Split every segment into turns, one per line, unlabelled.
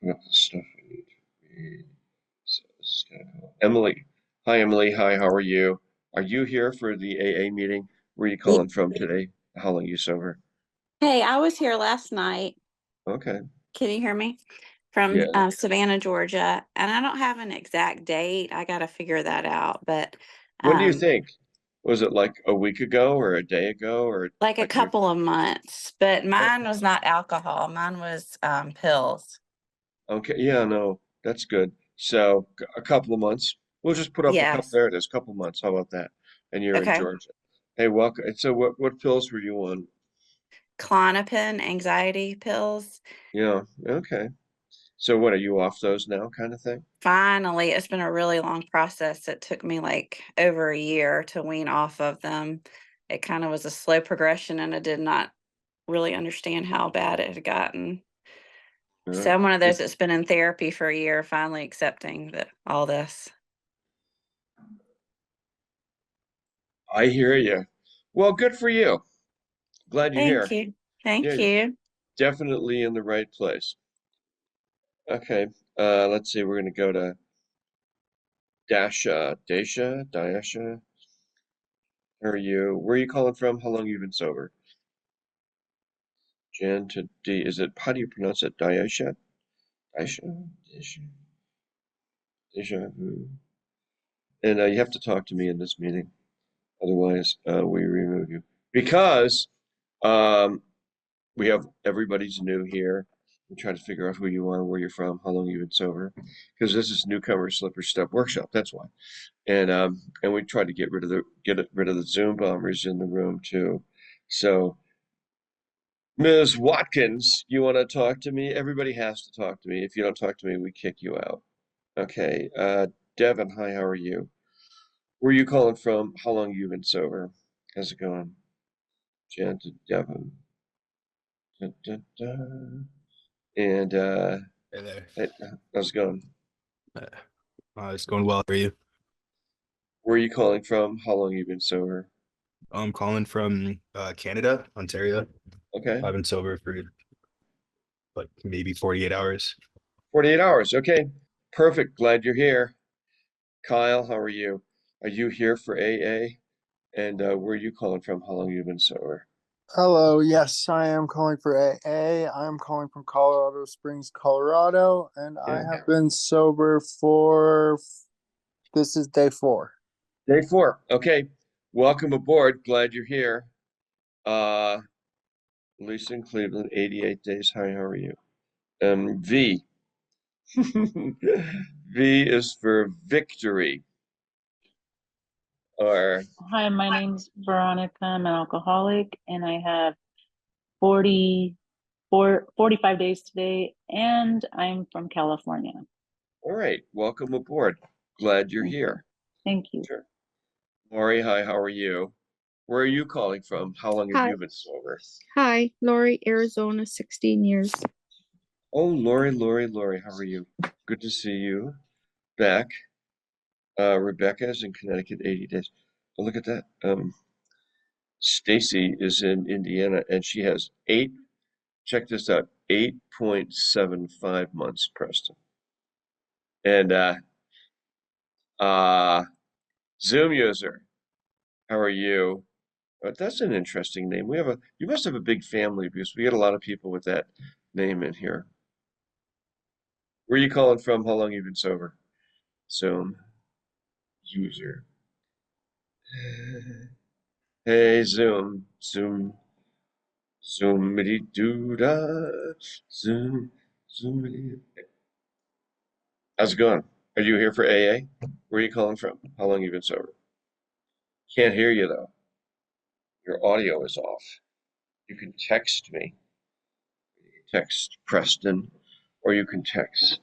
Look up the stuff I need to read. So this is kind of cool. Emily. Hi, Emily. Hi, how are you? Are you here for the AA meeting? Where are you
Ye-
calling from today? How long are you sober?
Hey, I was here last night.
Okay.
Can you hear me? From
Yeah.
Savannah, Georgia. And I don't have an exact date. I got to figure that out. But
When do you
um,
think? Was it like a week ago or a day ago or
like a
like you?
couple of months. But mine
Okay.
was not alcohol. Mine was pills.
Okay. Yeah, no, that's good. So a couple of months. We'll just put up a couple.
Yes.
There it is. Couple months. How about that? And you're in
Okay.
Georgia. Hey, welcome. So what pills were you on?
Klonopin, anxiety pills.
Yeah. Okay. So what are you off those now, kind of thing?
Finally, it's been a really long process. It took me like over a year to wean off of them. It kind of was a slow progression, and I did not really understand how bad it had gotten.
Yeah.
So I'm one of those
It,
that's been in therapy for a year, finally accepting that all this.
I hear you. Well, good for you. Glad you're
Thank
here.
you. Thank
You're
you.
definitely in the right place. Okay. Let's see. We're gonna go to Dasha. How are you? Where are you calling from? How long you been sober? Jan to D. Is it, how do you pronounce it? Daisha? Daisha? Daisha? Deja vu. And you have to talk to me in this meeting. Otherwise, we remove you. Because um, we have everybody's new here. We try to figure out who you are, where you're from, how long you've been sober. Because this is Newcomers Slippery Step Workshop. That's why. And we tried to get rid of the Zoom bombers in the room too. So Ms. Watkins, you want to talk to me? Everybody has to talk to me. If you don't talk to me, we kick you out. Okay. Devin, hi, how are you? Where are you calling from? How long you been sober? How's it going? Jan to Devin. Da, da, da. And
Hey there.
hey, how's it going?
Uh, it's going well. How are you?
Where are you calling from? How long you been sober?
I'm calling from Canada, Ontario.
Okay.
I've been sober for like maybe 48 hours.
48 hours. Okay. Perfect. Glad you're here. Kyle, how are you? Are you here for AA? And where are you calling from? How long you been sober?
Hello, yes, I am calling for AA. I'm calling from Colorado Springs, Colorado, and I
Yeah.
have been sober for this is day 4.
Day 4. Okay. Welcome aboard. Glad you're here. Uh, Lisa in Cleveland, 88 days. Hi, how are you? V. V is for victory. Or
Hi, my name's Veronica. I'm an alcoholic and I have 45 days today, and I'm from California.
all right, welcome aboard. Glad you're
Okay.
here.
Thank you.
Sure. Lori, hi, how are you? Where are you calling from? How long have
Hi,
you been sober?
hi, Lori, Arizona, 16 years.
Oh, Lori, how are you? Good to see you back. Rebecca is in Connecticut, 80 days. Oh, look at that. Stacy is in Indiana and she has check this out, 8.75 months, Preston. And uh Zoom user, how are you? That's an interesting name. You must have a big family because we get a lot of people with that name in here. Where are you calling from? How long you been sober? Zoom user. Hey, Zoomity doo da, Zoom, Zoomity. How's it going? Are you here for AA? Where are you calling from? How long you been sober? Can't hear you though. Your audio is off. You can text me. Text Preston, or you can text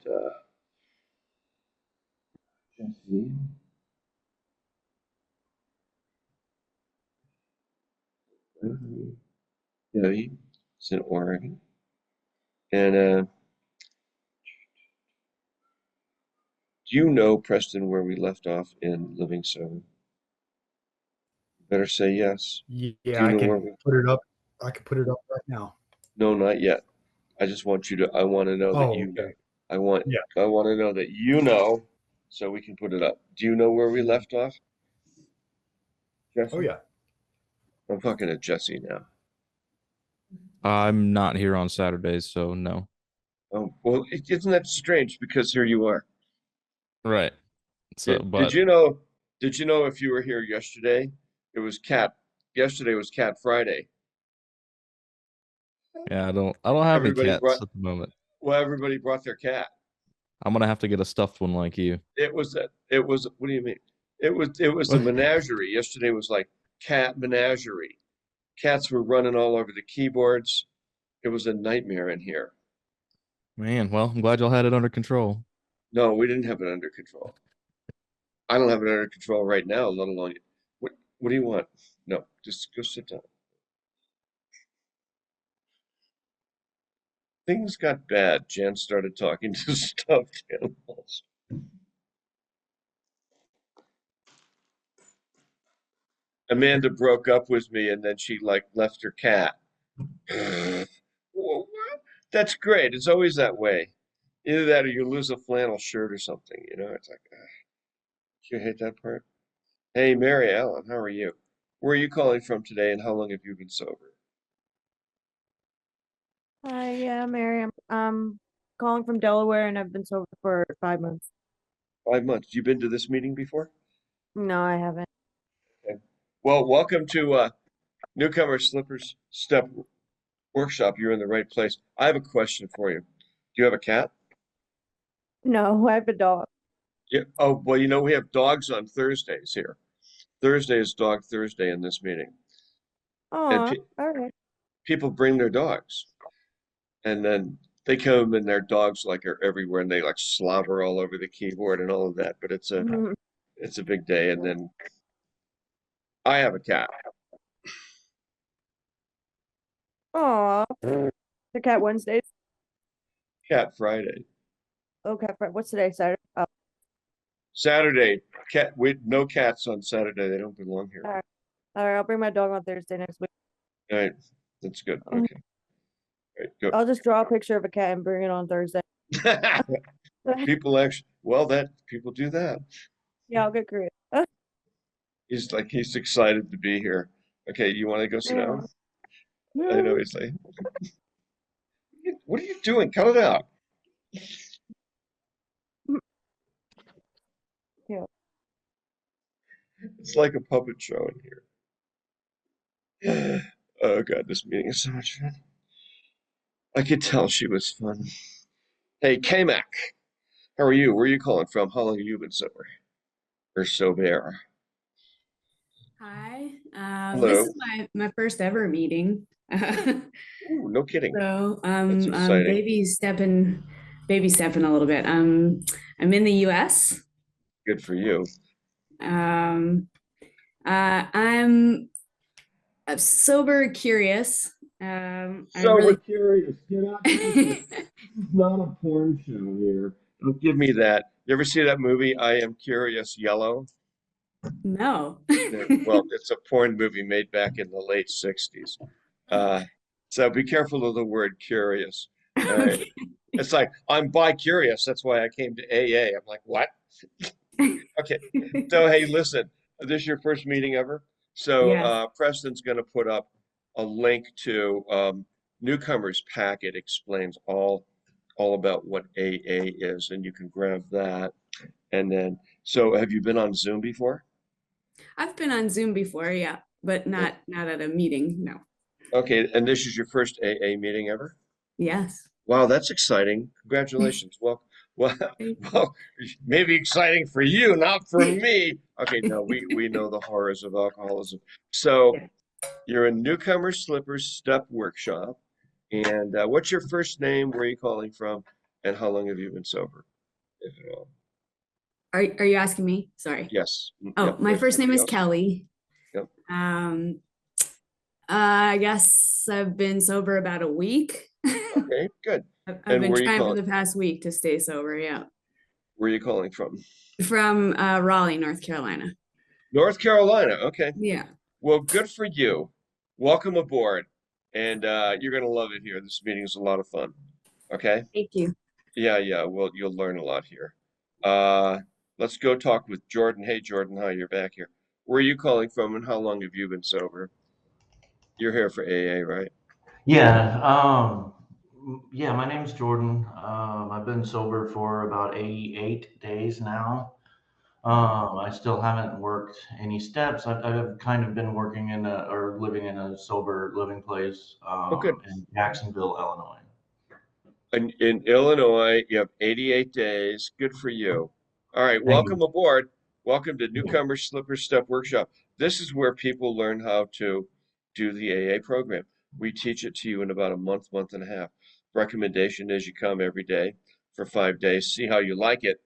Jesse. Debbie. It's in Oregon. And do you know, Preston, where we left off in Living Sober? Better say yes. Do
Yeah,
you
I
know where
can
we?
put it up. I can put it up right now.
No, not yet. I want to know that
Oh,
you know.
okay.
I want to know that you know, so we can put it up. Do you know where we left off, Jesse?
Oh yeah.
I'm talking to Jesse now.
I'm not here on Saturdays, so no.
Oh, well, isn't that strange? Because here you are.
Right. So,
Did
but
you know? Did you know if you were here yesterday, it was cat. Yesterday was Cat Friday.
yeah, I don't have any
Everybody
cats
brought.
at the moment.
Well, everybody brought their cat.
I'm gonna have to get a stuffed one like you.
It was that. It was. What do you mean? It was a menagerie. Yesterday was like cat menagerie. Cats were running all over the keyboards. It was a nightmare in here.
Man, well, I'm glad y'all had it under control.
No, we didn't have it under control. I don't have it under control right now, let alone what do you want? No, just go sit down. Things got bad. Jan started talking to stuffed animals. Amanda broke up with me and then she like left her cat. Well, that's great. It's always that way. Either that or you lose a flannel shirt or something, you know? It's like, you hate that part? Hey, Mary Ellen, how are you? Where are you calling from today and how long have you been sober?
Hi, yeah, Mary. I'm calling from Delaware and I've been sober for 5 months.
5 months. You been to this meeting before?
No, I haven't.
Okay. Well, welcome to Newcomers Slippers Step Workshop. You're in the right place. I have a question for you. Do you have a cat?
No, I have a dog.
Yeah. Oh, well, you know, we have dogs on Thursdays here. Thursday is Dog Thursday in this meeting. And
Oh, all right.
people bring their dogs. And then they come and their dogs like are everywhere and they like slobber all over the keyboard and all of that. But it's a big day. And then I have a cat.
Oh, the Cat Wednesdays.
Cat Friday.
Okay, what's today? Saturday. Oh,
Saturday. Cat. No cats on Saturday. They don't belong here.
all right. All right, I'll bring my dog on Thursday next week.
All right. That's good. Okay. All right, go.
I'll just draw a picture of a cat and bring it on Thursday.
People actually, well, that people do that.
Yeah, I'll get creative.
He's excited to be here. Okay, you want to go sit down? I know he's like, what are you doing? Cut it out.
Yeah.
It's like a puppet show in here. Oh God, this meeting is so much fun. I could tell she was fun. Hey, K-Mac, how are you? Where are you calling from? How long have you been sober? Or sober?
Hi,
Hello.
this is my first ever meeting.
Ooh, no kidding.
So
That's exciting.
baby stepping a little bit. I'm in the US.
Good for you.
I'm sober curious.
Sober curious. Get out. This is not a porn show here. Don't give me that. You ever see that movie, I Am Curious Yellow?
No.
Well, it's a porn movie made back in the late 60s. So be careful of the word curious.
Okay.
It's like, I'm bi-curious. That's why I came to AA. I'm like, what? Okay. So, hey, listen, this is your first meeting ever? So
Yes.
Preston's going to put up a link to Newcomers Packet explains all about what AA is, and you can grab that. And then, so have you been on Zoom before?
I've been on Zoom before, yeah, but not at a meeting, no.
Okay, and this is your first AA meeting ever?
Yes.
Wow, that's exciting. Congratulations. Well, maybe exciting for you, not for me. Okay, no, we know the horrors of alcoholism. So you're in Newcomer Slippers Step Workshop. And what's your first name? Where are you calling from? And how long have you been sober, if at all?
Are you asking me? Sorry.
Yes.
Oh,
Yep,
my
like
first name is
everybody else.
Kelly.
Yep.
I guess I've been sober about a week.
Okay, good.
I've
And
been
where are you
trying for
calling?
the past week to stay sober, yeah.
Where are you calling from?
From Raleigh, North Carolina.
North Carolina. Okay.
Yeah.
Well, good for you. Welcome aboard. And you're going to love it here. This meeting is a lot of fun. Okay.
Thank you.
Yeah. Well, you'll learn a lot here. Let's go talk with Jordan. Hey, Jordan, hi, you're back here. Where are you calling from and how long have you been sober? You're here for AA, right?
Yeah, yeah, my name's Jordan. I've been sober for about 88 days now. I still haven't worked any steps. I've kind of been working or living in a sober living place
Oh, good.
in Jacksonville, Illinois.
In Illinois, you have 88 days. Good for you. All right,
Thank
welcome
you.
aboard. Welcome to
Yeah.
Newcomers Slipper Step Workshop. This is where people learn how to do the AA program. We teach it to you in about a month, month and a half. Recommendation is you come every day for 5 days, see how you like it,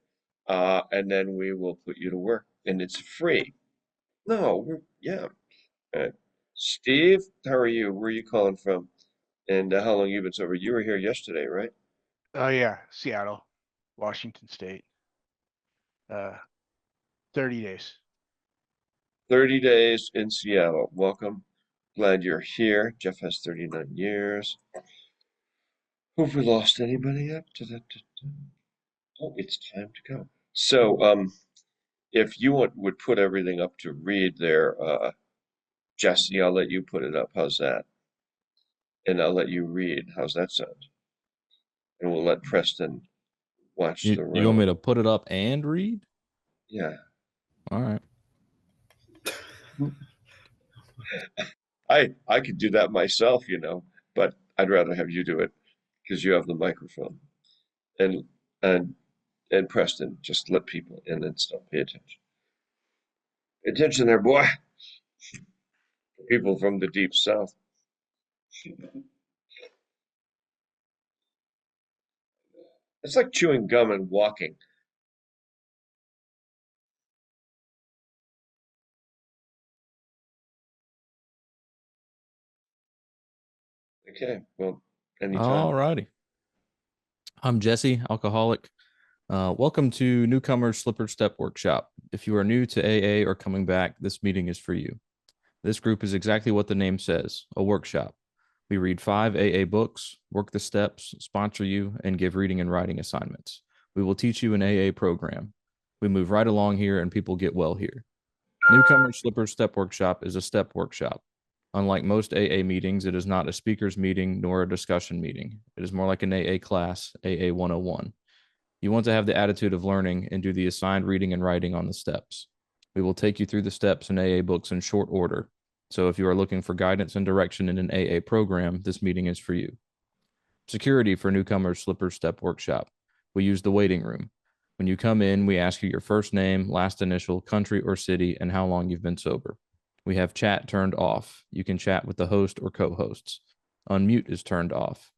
and then we will put you to work. And it's free. No, yeah. Steve, how are you? Where are you calling from? And how long you been sober? You were here yesterday, right?
Oh yeah, Seattle, Washington State. 30 days.
30 days in Seattle. Welcome. Glad you're here. Jeff has 39 years. Have we lost anybody yet? Oh, it's time to go. So, if you would put everything up to read there, Jesse, I'll let you put it up. How's that? And I'll let you read. How's that sound? And we'll let Preston watch the
You want me
room.
to put it up and read?
Yeah.
All right.
I could do that myself, but I'd rather have you do it because you have the microphone. And and and Preston, just let people in and stuff. Pay attention. Pay attention there, boy. People from the deep south. It's like chewing gum and walking. Okay, well, anytime.
All righty. I'm Jesse, alcoholic. Welcome to Newcomers Slipper Step Workshop. If you are new to AA or coming back, this meeting is for you. This group is exactly what the name says, a workshop. We read 5 AA books, work the steps, sponsor you, and give reading and writing assignments. We will teach you an AA program. We move right along here and people get well here. Newcomers Slipper Step Workshop is a step workshop. Unlike most AA meetings, it is not a speaker's meeting nor a discussion meeting. It is more like an AA class, AA 101. You want to have the attitude of learning and do the assigned reading and writing on the steps. We will take you through the steps in AA books in short order. So if you are looking for guidance and direction in an AA program, this meeting is for you. Security for Newcomers Slipper Step Workshop. We use the waiting room. When you come in, we ask you your first name, last initial, country or city, and how long you've been sober. We have chat turned off. You can chat with the host or co-hosts. Unmute is turned off.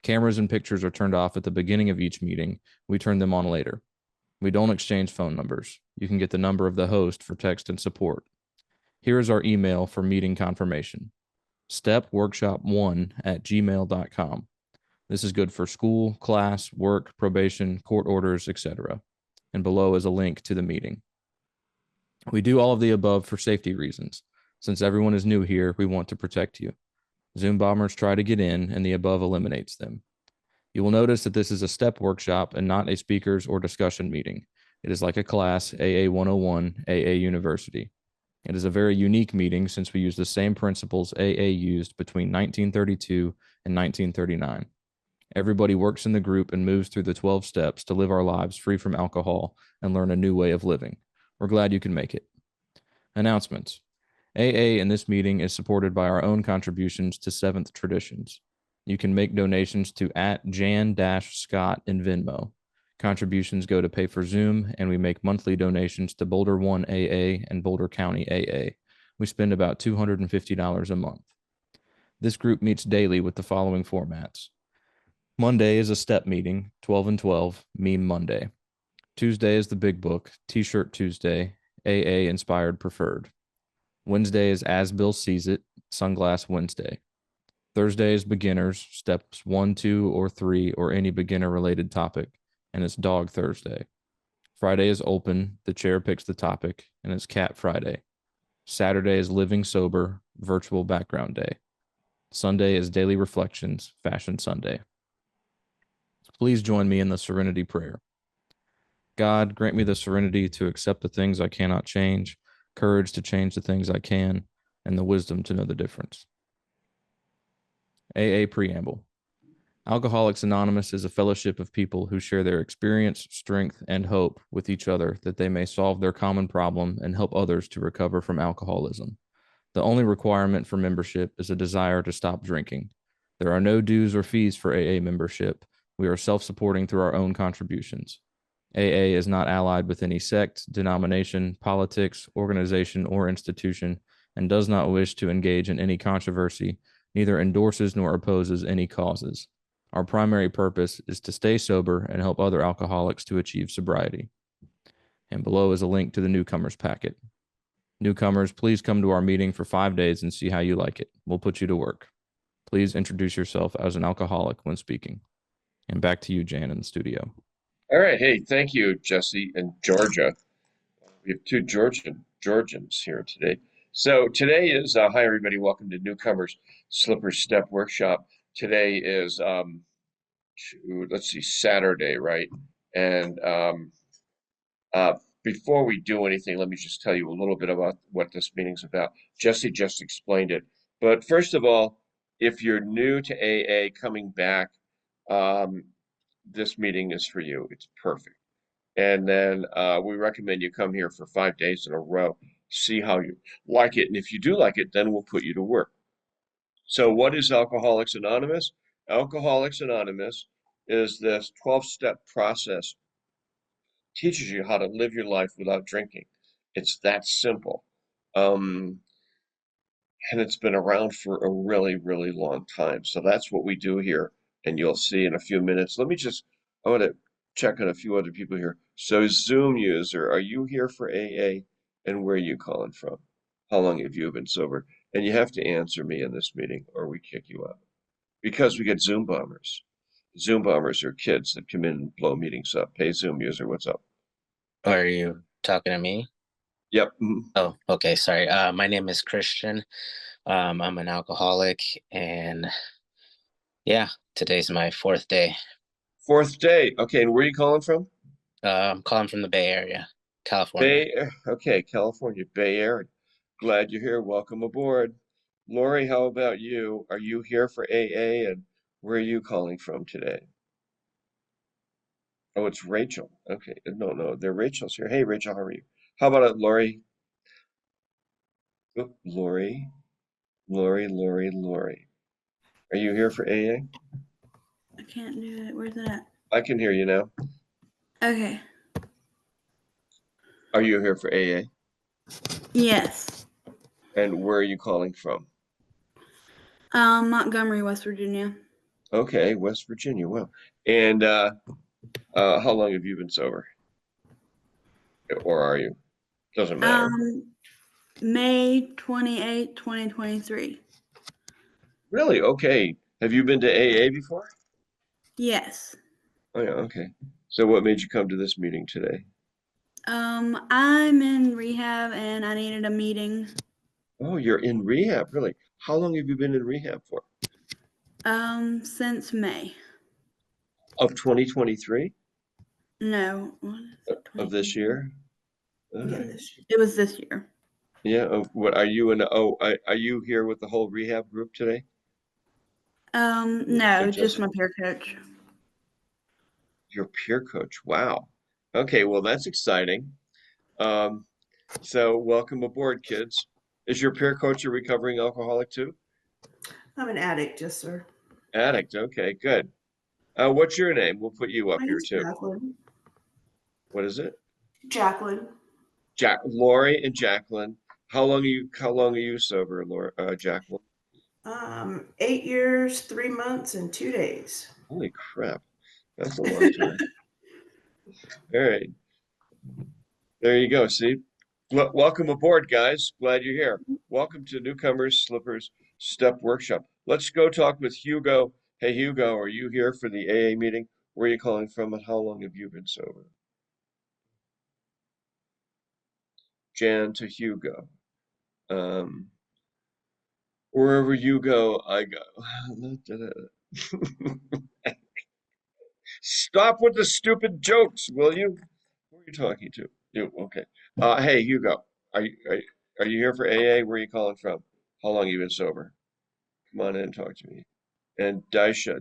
Cameras and pictures are turned off at the beginning of each meeting. We turn them on later. We don't exchange phone numbers. You can get the number of the host for text and support. Here is our email for meeting confirmation. stepworkshop1@gmail.com. This is good for school, class, work, probation, court orders, etc. And below is a link to the meeting. We do all of the above for safety reasons. Since everyone is new here, we want to protect you. Zoom bombers try to get in, and the above eliminates them. You will notice that this is a step workshop and not a speakers or discussion meeting. It is like a class, AA 101, AA University. It is a very unique meeting since we use the same principles AA used between 1932 and 1939. Everybody works in the group and moves through the 12 steps to live our lives free from alcohol and learn a new way of living. We're glad you can make it. Announcements. AA in this meeting is supported by our own contributions to Seventh Traditions. You can make donations to @Jann-Scott in Venmo. Contributions go to pay for Zoom, and we make monthly donations to Boulder 1 AA and Boulder County AA. We spend about $250 a month. This group meets daily with the following formats. Monday is a step meeting, 12 and 12, Meme Monday. Tuesday is the Big Book, T-shirt Tuesday, AA Inspired Preferred. Wednesday is As Bill Sees It, Sunglass Wednesday. Thursday is Beginners, steps 1, 2, or 3, or any beginner-related topic, and it's Dog Thursday. Friday is Open, the chair picks the topic, and it's Cat Friday. Saturday is Living Sober, Virtual Background Day. Sunday is Daily Reflections, Fashion Sunday. Please join me in the serenity prayer. God, grant me the serenity to accept the things I cannot change, courage to change the things I can, and the wisdom to know the difference. AA Preamble. Alcoholics Anonymous is a fellowship of people who share their experience, strength, and hope with each other that they may solve their common problem and help others to recover from alcoholism. The only requirement for membership is a desire to stop drinking. There are no dues or fees for AA membership. We are self-supporting through our own contributions. AA is not allied with any sect, denomination, politics, organization, or institution, and does not wish to engage in any controversy, neither endorses nor opposes any causes. Our primary purpose is to stay sober and help other alcoholics to achieve sobriety. And below is a link to the Newcomers Packet. Newcomers, please come to our meeting for 5 days and see how you like it. We'll put you to work. Please introduce yourself as an alcoholic when speaking. And back to you, Jann, in the studio.
All right. Hey, thank you, Jesse and Georgia. We have two Georgians here today. So today is, hi, everybody. Welcome to Newcomers Slippers Step Workshop. Today is, let's see, Saturday, right? And before we do anything, let me just tell you a little bit about what this meeting's about. Jesse just explained it. But first of all, if you're new to AA coming back, this meeting is for you. It's perfect. And then we recommend you come here for 5 days in a row, see how you like it. And if you do like it, then we'll put you to work. So what is Alcoholics Anonymous? Alcoholics Anonymous is this 12-step process. Teaches you how to live your life without drinking. It's that simple. And it's been around for a really, really long time. So that's what we do here. And you'll see in a few minutes. I want to check on a few other people here. So Zoom user, are you here for AA? And where are you calling from? How long have you been sober? And you have to answer me in this meeting or we kick you out. Because we get Zoom bombers. Zoom bombers are kids that come in and blow meetings up. Hey, Zoom user, what's up?
Are you talking to me?
Yep.
Oh, okay. Sorry. My name is Christian. I'm an alcoholic, and yeah, today's my 4th day.
4th day. Okay, and where are you calling from?
I'm calling from the Bay Area, California.
Okay, California, Bay Area. Glad you're here. Welcome aboard. Lori, how about you? Are you here for AA, and where are you calling from today? Oh, it's Rachel. Okay, no, Rachel's here. Hey, Rachel, how are you? How about it, Lori? Oh, Lori. Are you here for AA?
I can't do it. Where's it at?
I can hear you now.
Okay.
Are you here for AA?
Yes.
And where are you calling from?
Montgomery, West Virginia.
Okay, West Virginia. Well, and how long have you been sober? Or are you? Doesn't matter.
May 28, 2023.
Really? Okay. Have you been to AA before?
Yes.
Oh yeah, okay. So what made you come to this meeting today?
I'm in rehab and I needed a meeting.
Oh, you're in rehab, really? How long have you been in rehab for?
Since May.
Of 2023?
No.
Of this year?
Yeah, it was this year.
Yeah. What are you in? Are you here with the whole rehab group today?
No, just my peer coach.
Your peer coach. Wow. Okay, well that's exciting. So welcome aboard, kids. Is your peer coach a recovering alcoholic too?
I'm an addict, yes, sir.
Addict. Okay, good. What's your name? We'll put you up here too.
Jacqueline.
What is it?
Jacqueline.
Lori and Jacqueline. How long are you sober, Jacqueline?
8 years, 3 months, and 2 days.
Holy crap. That's a long time. All right. There you go. See? Welcome aboard, guys. Glad you're here. Welcome to Newcomers Slippers Step Workshop. Let's go talk with Hugo. Hey, Hugo, are you here for the AA meeting? Where are you calling from and how long have you been sober? Jann to Hugo. Wherever you go, I go. Stop with the stupid jokes, will you? Who are you talking to? You, okay. Hey, Hugo, are you here for AA? Where are you calling from? How long you been sober? Come on in and talk to me. And Daisha,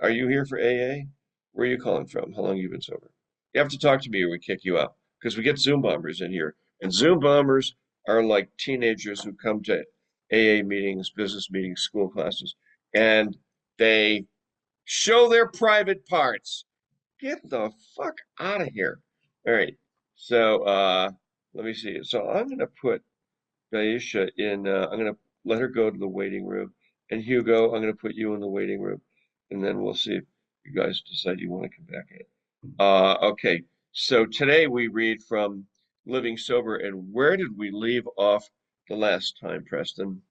are you here for AA? Where are you calling from? How long you been sober? You have to talk to me or we kick you out because we get Zoom bombers in here. And Zoom bombers are like teenagers who come to AA meetings, business meetings, school classes, and they show their private parts. Get the fuck out of here. All right. So let me see. So I'm gonna put Daisha in, I'm going to let her go to the waiting room. And Hugo, I'm going to put you in the waiting room. And then we'll see if you guys decide you want to come back in. Okay, so today we read from Living Sober. And where did we leave off the last time, Preston?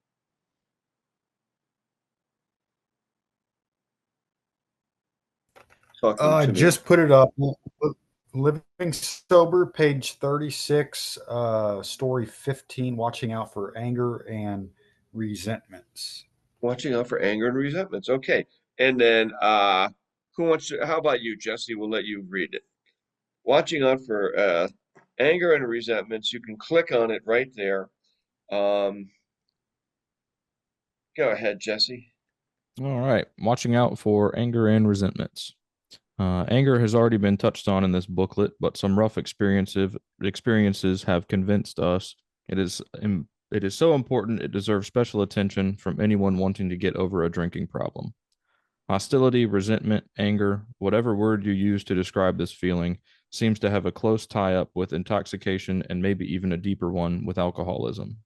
Talking to me.
Just put it up. Living Sober, page 36, story 15, watching out for anger and resentments.
Watching out for anger and resentments. Okay. And then who wants to, how about you, Jesse? We'll let you read it. Watching out for anger and resentments. You can click on it right there. Go ahead, Jesse.
All right. Watching out for anger and resentments. Anger has already been touched on in this booklet, but some rough experiences have convinced us it is so important it deserves special attention from anyone wanting to get over a drinking problem. Hostility, resentment, anger, whatever word you use to describe this feeling, seems to have a close tie-up with intoxication and maybe even a deeper one with alcoholism.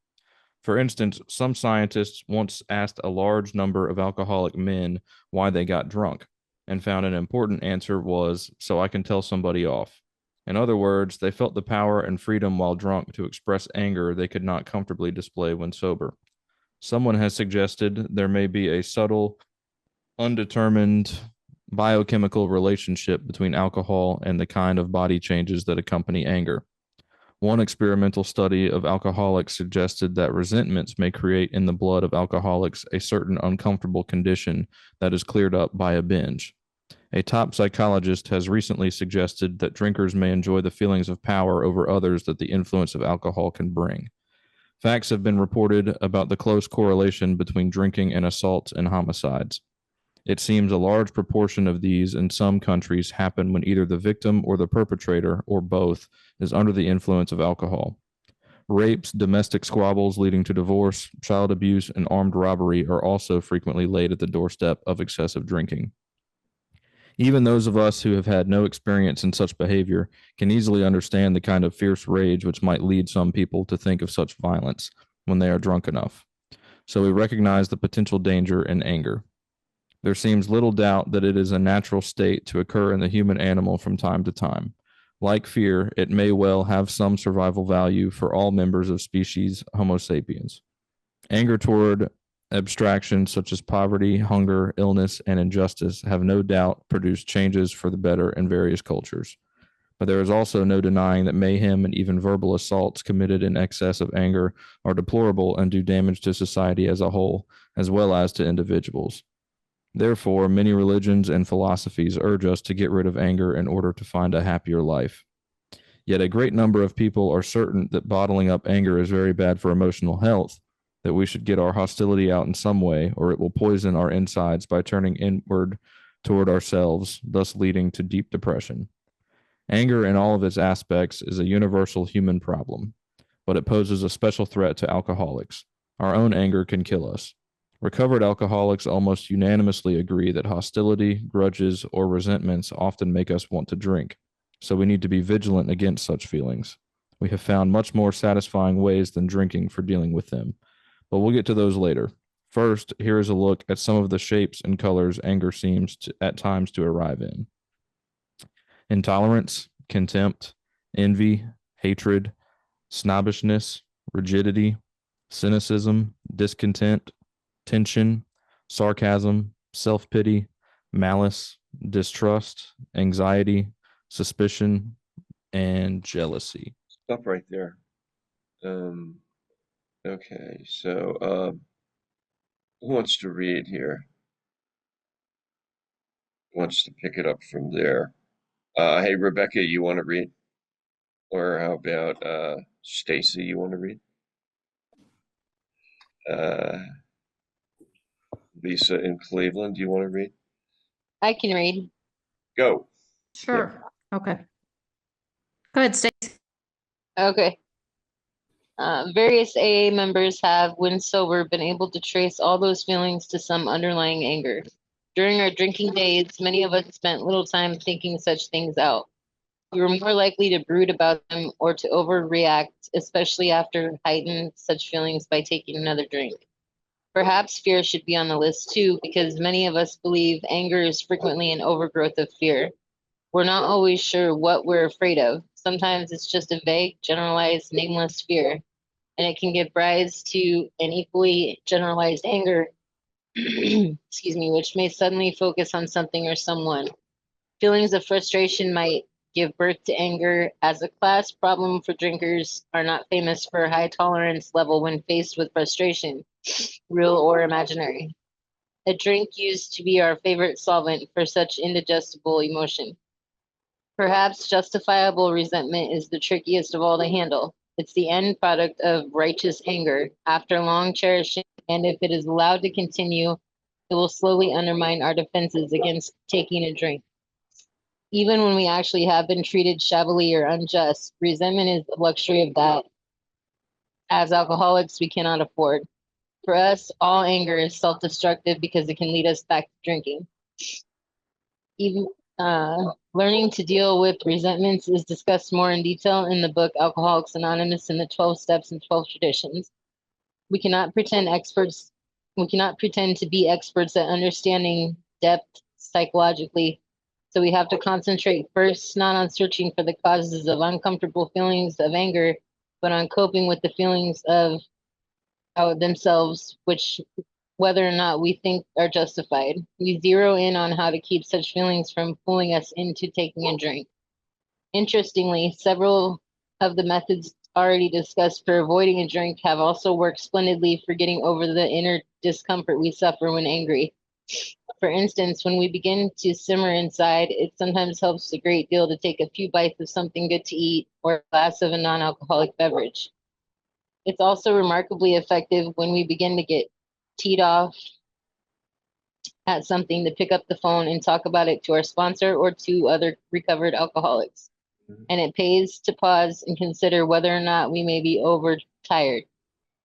For instance, some scientists once asked a large number of alcoholic men why they got drunk, and found an important answer was, so I can tell somebody off. In other words, they felt the power and freedom while drunk to express anger they could not comfortably display when sober. Someone has suggested there may be a subtle, undetermined biochemical relationship between alcohol and the kind of body changes that accompany anger. One experimental study of alcoholics suggested that resentments may create in the blood of alcoholics a certain uncomfortable condition that is cleared up by a binge. A top psychologist has recently suggested that drinkers may enjoy the feelings of power over others that the influence of alcohol can bring. Facts have been reported about the close correlation between drinking and assaults and homicides. It seems a large proportion of these in some countries happen when either the victim or the perpetrator, or both, is under the influence of alcohol. Rapes, domestic squabbles leading to divorce, child abuse, and armed robbery are also frequently laid at the doorstep of excessive drinking. Even those of us who have had no experience in such behavior can easily understand the kind of fierce rage which might lead some people to think of such violence when they are drunk enough. So we recognize the potential danger in anger. There seems little doubt that it is a natural state to occur in the human animal from time to time. Like fear, it may well have some survival value for all members of species Homo sapiens. Anger toward abstractions such as poverty, hunger, illness, and injustice have no doubt produced changes for the better in various cultures. But there is also no denying that mayhem and even verbal assaults committed in excess of anger are deplorable and do damage to society as a whole, as well as to individuals. Therefore, many religions and philosophies urge us to get rid of anger in order to find a happier life. Yet a great number of people are certain that bottling up anger is very bad for emotional health, that we should get our hostility out in some way, or it will poison our insides by turning inward toward ourselves, thus leading to deep depression. Anger in all of its aspects is a universal human problem, but it poses a special threat to alcoholics. Our own anger can kill us. Recovered alcoholics almost unanimously agree that hostility, grudges, or resentments often make us want to drink, so we need to be vigilant against such feelings. We have found much more satisfying ways than drinking for dealing with them, but we'll get to those later. First, here is a look at some of the shapes and colors anger seems at times to arrive in. Intolerance, contempt, envy, hatred, snobbishness, rigidity, cynicism, discontent, tension, sarcasm, self-pity, malice, distrust, anxiety, suspicion, and jealousy.
Stop right there. Okay, so who wants to read here? wants to pick it up from there. Hey, Rebecca, you want to read? Or how about Stacy, you want to read? Lisa in Cleveland, do you want to read?
I can read.
Go.
Sure. Okay. Go ahead, Stacy. Okay. Various AA members have, when sober, been able to trace all those feelings to some underlying anger. During our drinking days, many of us spent little time thinking such things out. We were more likely to brood about them or to overreact, especially after heightened such feelings by taking another drink. Perhaps fear should be on the list too, because many of us believe anger is frequently an overgrowth of fear. We're not always sure what we're afraid of. Sometimes it's just a vague, generalized, nameless fear, and it can give rise to an equally generalized anger, excuse me, which may suddenly focus on something or someone. Feelings of frustration might give birth to anger. As a class problem for drinkers are not famous for a high tolerance level when faced with frustration, real or imaginary. A drink used to be our favorite solvent for such indigestible emotion. Perhaps justifiable resentment is the trickiest of all to handle. It's the end product of righteous anger. After long cherishing, and if it is allowed to continue, it will slowly undermine our defenses against taking a drink. Even when we actually have been treated shabbily or unjust, resentment is the luxury of that. As alcoholics, we cannot afford. For us, all anger is self-destructive because it can lead us back to drinking. Even learning to deal with resentments is discussed more in detail in the book Alcoholics Anonymous and the 12 Steps and 12 Traditions. We cannot pretend to be experts at understanding depth psychologically. So we have to concentrate first, not on searching for the causes of uncomfortable feelings of anger, but on coping with the feelings of themselves, which whether or not we think are justified. We zero in on how to keep such feelings from pulling us into taking a drink. Interestingly, several of the methods already discussed for avoiding a drink have also worked splendidly for getting over the inner discomfort we suffer when angry. For instance, when we begin to simmer inside, it sometimes helps a great deal to take a few bites of something good to eat or a glass of a non-alcoholic beverage. It's also remarkably effective when we begin to get teed off at something to pick up the phone and talk about it to our sponsor or to other recovered alcoholics. And it pays to pause and consider whether or not we may be overtired.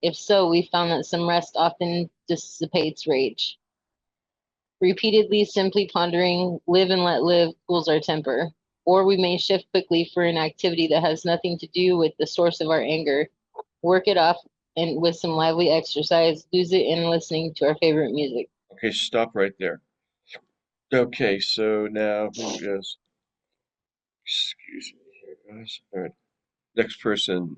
If so, we found that some rest often dissipates rage. Repeatedly simply pondering, live and let live, cools our temper. Or we may shift quickly for an activity that has nothing to do with the source of our anger, work it off and with some lively exercise, lose it in listening to our favorite music.
Okay, stop right there. Okay, so now who is? Excuse me here, guys. All right, next person.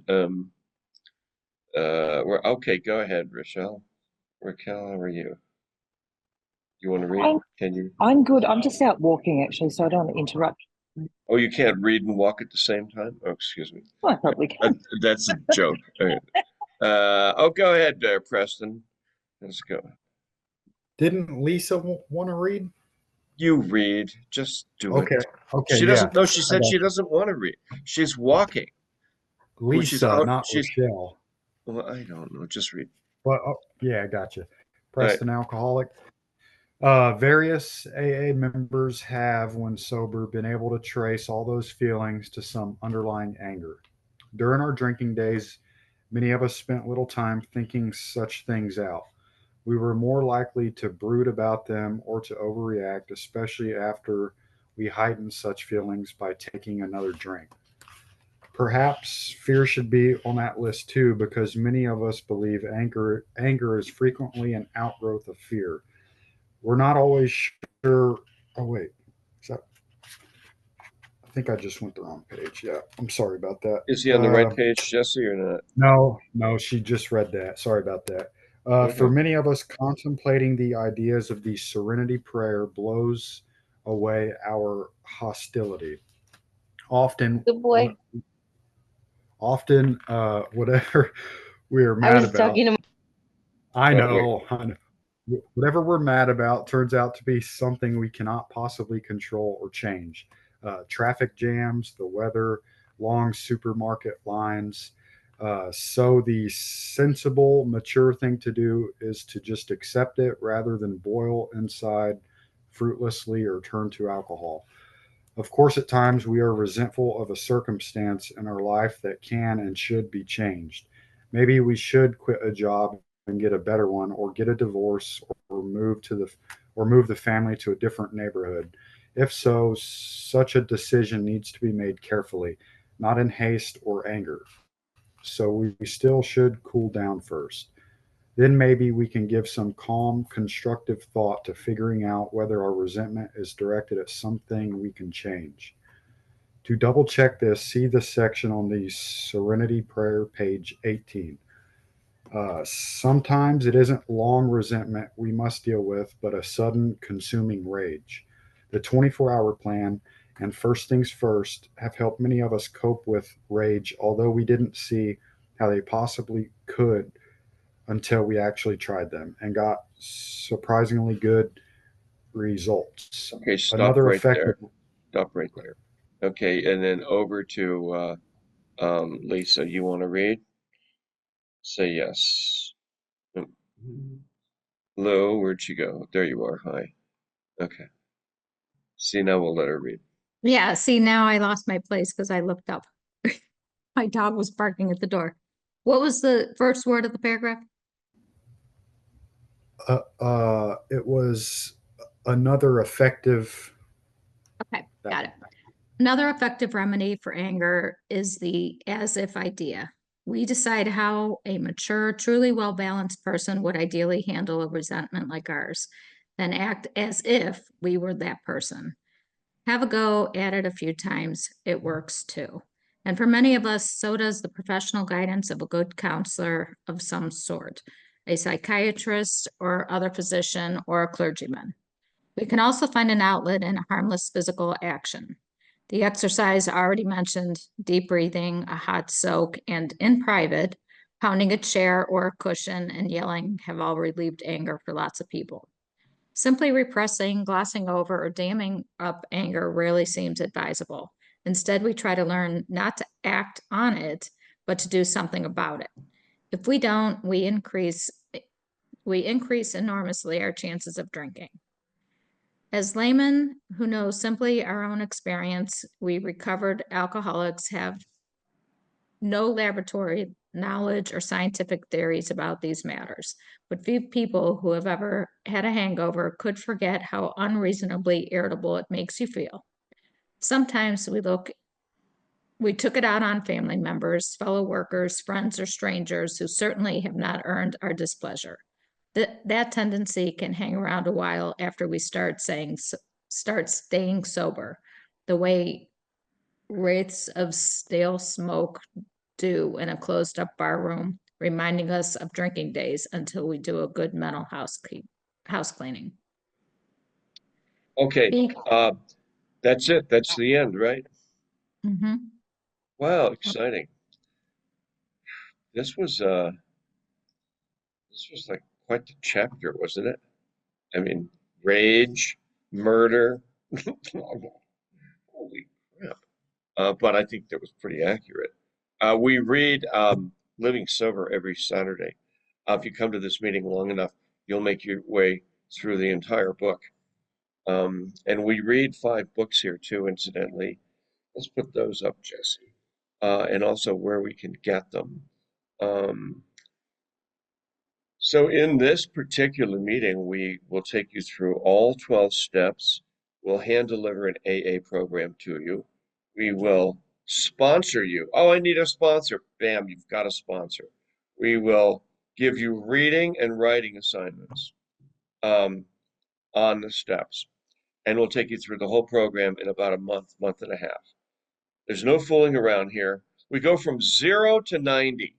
Okay. Go ahead, Rochelle. Raquel, how are you? You want to read? Can you?
I'm good. I'm just out walking actually, so I don't want to interrupt.
Oh, you can't read and walk at the same time? Oh, excuse me.
Well, I probably can.
That's a joke. All right. Go ahead there, Preston. Let's go.
Didn't Lisa want to read?
You read. Just do it.
Okay.
She doesn't.
Yeah,
No, she said she doesn't want to read. She's walking. When she's
Lisa,
out,
not Rochelle.
Well, I don't know. Just read.
Well, yeah, I gotcha. Preston alcoholic. Various AA members have, when sober, been able to trace all those feelings to some underlying anger. During our drinking days, many of us spent little time thinking such things out. We were more likely to brood about them or to overreact, especially after we heightened such feelings by taking another drink. Perhaps fear should be on that list too, because many of us believe anger is frequently an outgrowth of fear. We're not always sure. Oh, wait. I think I just went the wrong page. Yeah, I'm sorry about that.
Is he on the right page, Jesse, or not?
No, she just read that. Sorry about that.
Okay.
For many of us, contemplating the ideas of the serenity prayer blows away our hostility. Often,
Good boy.
Whatever we are mad
I was
about.
talking to
I know. whatever we're mad about turns out to be something we cannot possibly control or change. Traffic jams, the weather, long supermarket lines. So the sensible, mature thing to do is to just accept it rather than boil inside fruitlessly or turn to alcohol. Of course, at times we are resentful of a circumstance in our life that can and should be changed. Maybe we should quit a job and get a better one, or get a divorce, or move the family to a different neighborhood. If so, such a decision needs to be made carefully, not in haste or anger. So we still should cool down first. Then maybe we can give some calm, constructive thought to figuring out whether our resentment is directed at something we can change. To double check this, see the section on the Serenity Prayer, page 18. Sometimes it isn't long resentment we must deal with, but a sudden consuming rage. The 24-hour plan and first things first have helped many of us cope with rage, although we didn't see how they possibly could until we actually tried them and got surprisingly good results.
Okay, stop
Another
right
effective.
there. Stop right there. Okay, and then over to Lisa. You want to read? Say yes. Lou, where'd she go? There you are. Hi. Okay. See, now we'll let her read.
Yeah, see, now I lost my place because I looked up. My dog was barking at the door. What was the first word of the paragraph?
It was another effective.
Okay, got it. Another effective remedy for anger is the as if idea. We decide how a mature, truly well-balanced person would ideally handle a resentment like ours, then act as if we were that person. Have a go at it a few times. It works too. And for many of us, so does the professional guidance of a good counselor of some sort, a psychiatrist or other physician or a clergyman. We can also find an outlet in a harmless physical action. The exercise already mentioned, deep breathing, a hot soak, and in private, pounding a chair or a cushion and yelling have all relieved anger for lots of people. Simply repressing, glossing over, or damming up anger rarely seems advisable. Instead, we try to learn not to act on it, but to do something about it. If we don't, we increase enormously our chances of drinking. As laymen who know simply our own experience, we recovered alcoholics have no laboratory knowledge or scientific theories about these matters, but few people who have ever had a hangover could forget how unreasonably irritable it makes you feel. Sometimes we took it out on family members, fellow workers, friends, or strangers who certainly have not earned our displeasure. That tendency can hang around a while after we start staying sober, the way wraiths of stale smoke do in a closed up bar room, reminding us of drinking days until we do a good mental house cleaning.
Okay, that's it. That's the end, right?
Mm-hmm.
Wow, exciting. This was like quite the chapter, wasn't it? I mean, rage, murder. Holy crap. But I think that was pretty accurate. We read Living Sober every Saturday. If you come to this meeting long enough, you'll make your way through the entire book. And we read 5 books here too, incidentally. Let's put those up, Jesse. And also where we can get them. So in this particular meeting, we will take you through all 12 steps. We'll hand deliver an AA program to you. We will sponsor you. Oh, I need a sponsor. Bam, you've got a sponsor. We will give you reading and writing assignments on the steps. And we'll take you through the whole program in about a month, month and a half. There's no fooling around here. We go from 0 to 90.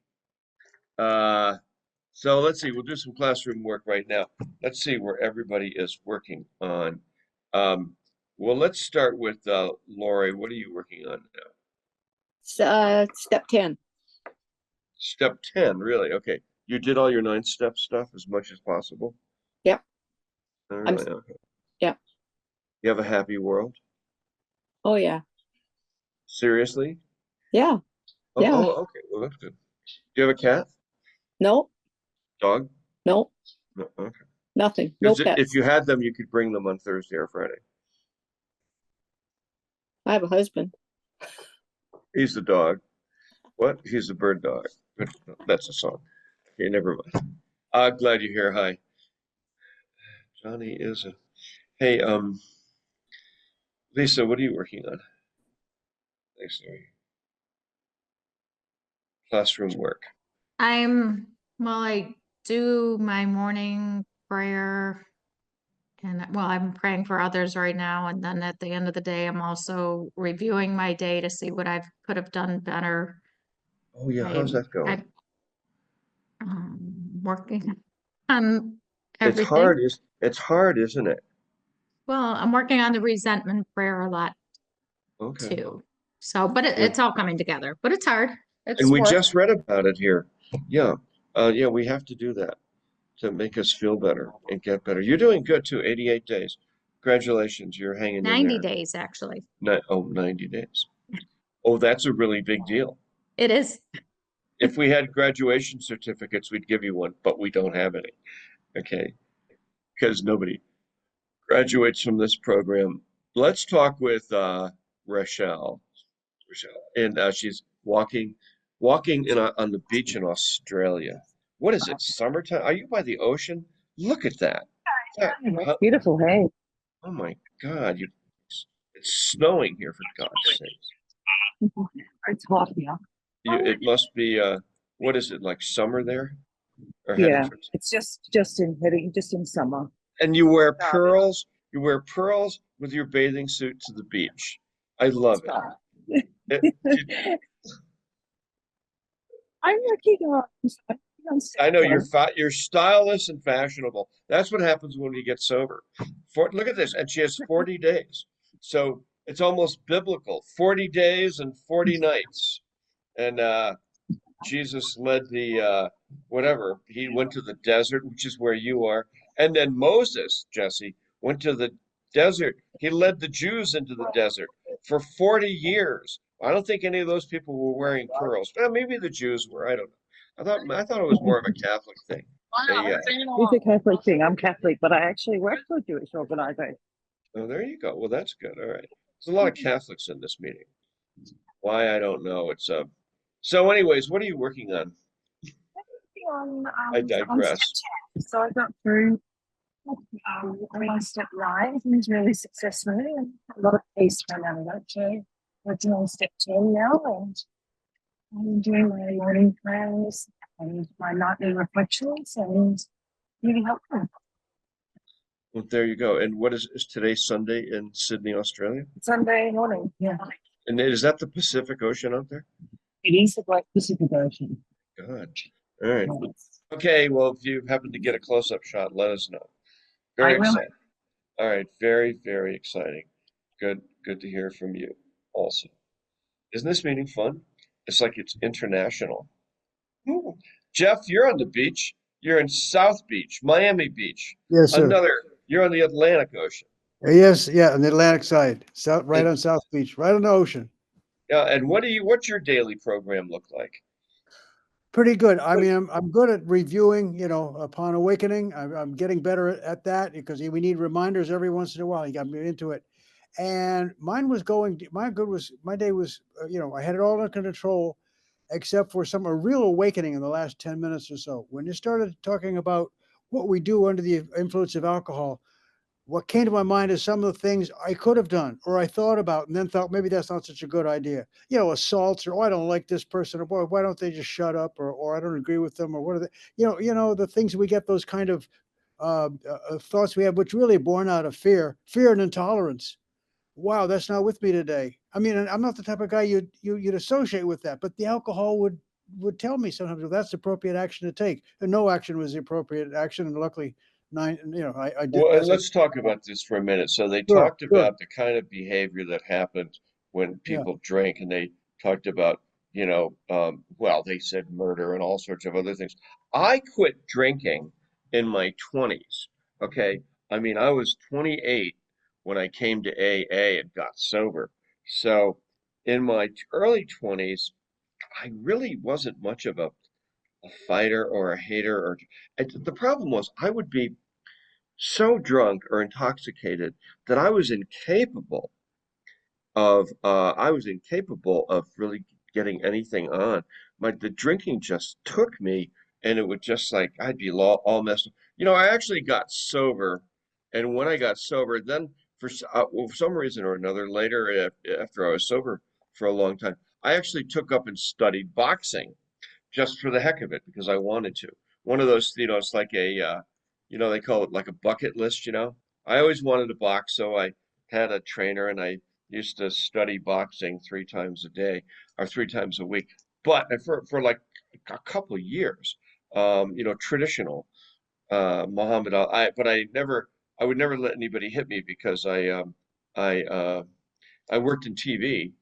So let's see, we'll do some classroom work right now. Let's see where everybody is working on. Well, let's start with Lori. What are you working on now?
Step 10.
Step 10, really? Okay. You did all your 9-step stuff as much as possible?
Yep.
Oh,
I'm
really? Okay.
Yep.
You have a happy world?
Oh yeah.
Seriously?
Yeah.
Oh,
Yeah.
oh, okay. Well, that's good. Do you have a cat?
Nope.
Dog?
Nope.
No. Okay.
Nothing. No
Because if
pets.
you had them, you could bring them on Thursday or Friday.
I have a husband.
He's the dog. What? He's the bird dog. That's a song. Okay, never mind. Glad you're here. Hi. Johnny is a. Hey, Lisa, what are you working on? Thanks, Larry. Classroom work.
I do my morning prayer and I'm praying for others right now. And then at the end of the day, I'm also reviewing my day to see what I could have done better.
Oh yeah, how's that going?
Working on
It's
everything.
hard, isn't it?
Well, I'm working on the resentment prayer a lot
Okay.
too. So, but
Yeah.
it's all coming together, but it's hard. It's
And we
work.
just read about it here. Yeah. Yeah, we have to do that to make us feel better and get better. You're doing good too, 88 days. Congratulations, you're hanging in
90
there.
days, actually.
90 days. Oh, that's a really big deal.
It is.
If we had graduation certificates, we'd give you one, but we don't have any. Okay. Because nobody graduates from this program. Let's talk with Rochelle. And she's walking on the beach in Australia. What is it? Summertime? Are you by the ocean? Look at that.
That's beautiful. Hey.
Oh my God! It's snowing here for God's sake.
It's hot here.
It must be. What is it, like summer there, or
Yeah,
heading for?
it's just in summer.
And you wear pearls. You wear pearls with your bathing suit to the beach. I love it.
I'm working on
I know you're stylish and fashionable. That's what happens when we get sober. Look at this, and she has 40 days. So it's almost biblical. 40 days and 40 nights. And Jesus led the whatever. He went to the desert, which is where you are. And then Moses, Jesse, went to the desert. He led the Jews into the desert for 40 years. I don't think any of those people were wearing pearls. Well, maybe the Jews were. I don't know. I thought it was more of a Catholic thing.
It's a Catholic thing. I'm Catholic, but I actually work for a Jewish organization.
Oh, there you go. Well, that's good. All right. There's a lot of Catholics in this meeting. Why, I don't know. It's So anyways, what are you working on? I digress.
So I got through on step 9, things really successfully, and a lot of peace came out of that. So working on step 10 now, and I'm doing my morning prayers and my nightly reflections, and really helpful.
Well, there you go. And what is today, Sunday in Sydney, Australia?
Sunday morning, yeah.
And is that the Pacific Ocean out there?
It is the Great Pacific Ocean.
God. All right. Okay. Well, if you happen to get a close-up shot, let us know. Very exciting. All right. Very, very exciting. Good to hear from you also. Isn't this meeting fun? It's like it's international. Ooh. Jeff, you're on the beach. You're in South Beach, Miami Beach.
Yes, sir.
You're on the Atlantic Ocean.
Yes, yeah, on the Atlantic side, right on South Beach, right on the ocean.
Yeah, and what's your daily program look like?
Pretty good. I mean, I'm good at reviewing, upon awakening. I'm getting better at that because we need reminders every once in a while. You got me into it. And my day was, I had it all under control, except for a real awakening in the last 10 minutes or so. When you started talking about what we do under the influence of alcohol, what came to my mind is some of the things I could have done or I thought about and then thought maybe that's not such a good idea. Assaults or, I don't like this person, or boy, why don't they just shut up, or I don't agree with them, or what are they, the things we get, those kind of thoughts we have, which really are born out of fear and intolerance. Wow, that's not with me today. I mean, I'm not the type of guy you'd associate with that, but the alcohol would tell me sometimes, well, that's the appropriate action to take. And no action was the appropriate action. And luckily, I did.
Well, and let's talk about this for a minute. So they talked about the kind of behavior that happened when people drank, and they talked about, they said murder and all sorts of other things. I quit drinking in my 20s. Okay. I mean, I was 28 when I came to AA and got sober. So in my early 20s, I really wasn't much of a fighter or a hater. The problem was I would be so drunk or intoxicated that I was incapable of really getting anything on. The drinking just took me, and it would just like I'd be all messed up. I actually got sober, and when I got sober, then well, for some reason or another, later after I was sober for a long time, I actually took up and studied boxing just for the heck of it because I wanted to. One of those, it's like they call it like a bucket list. I always wanted to box, so I had a trainer and I used to study boxing 3 times a day or 3 times a week. But for like a couple of years, traditional Muhammad Ali, but I would never let anybody hit me because I I worked in TV,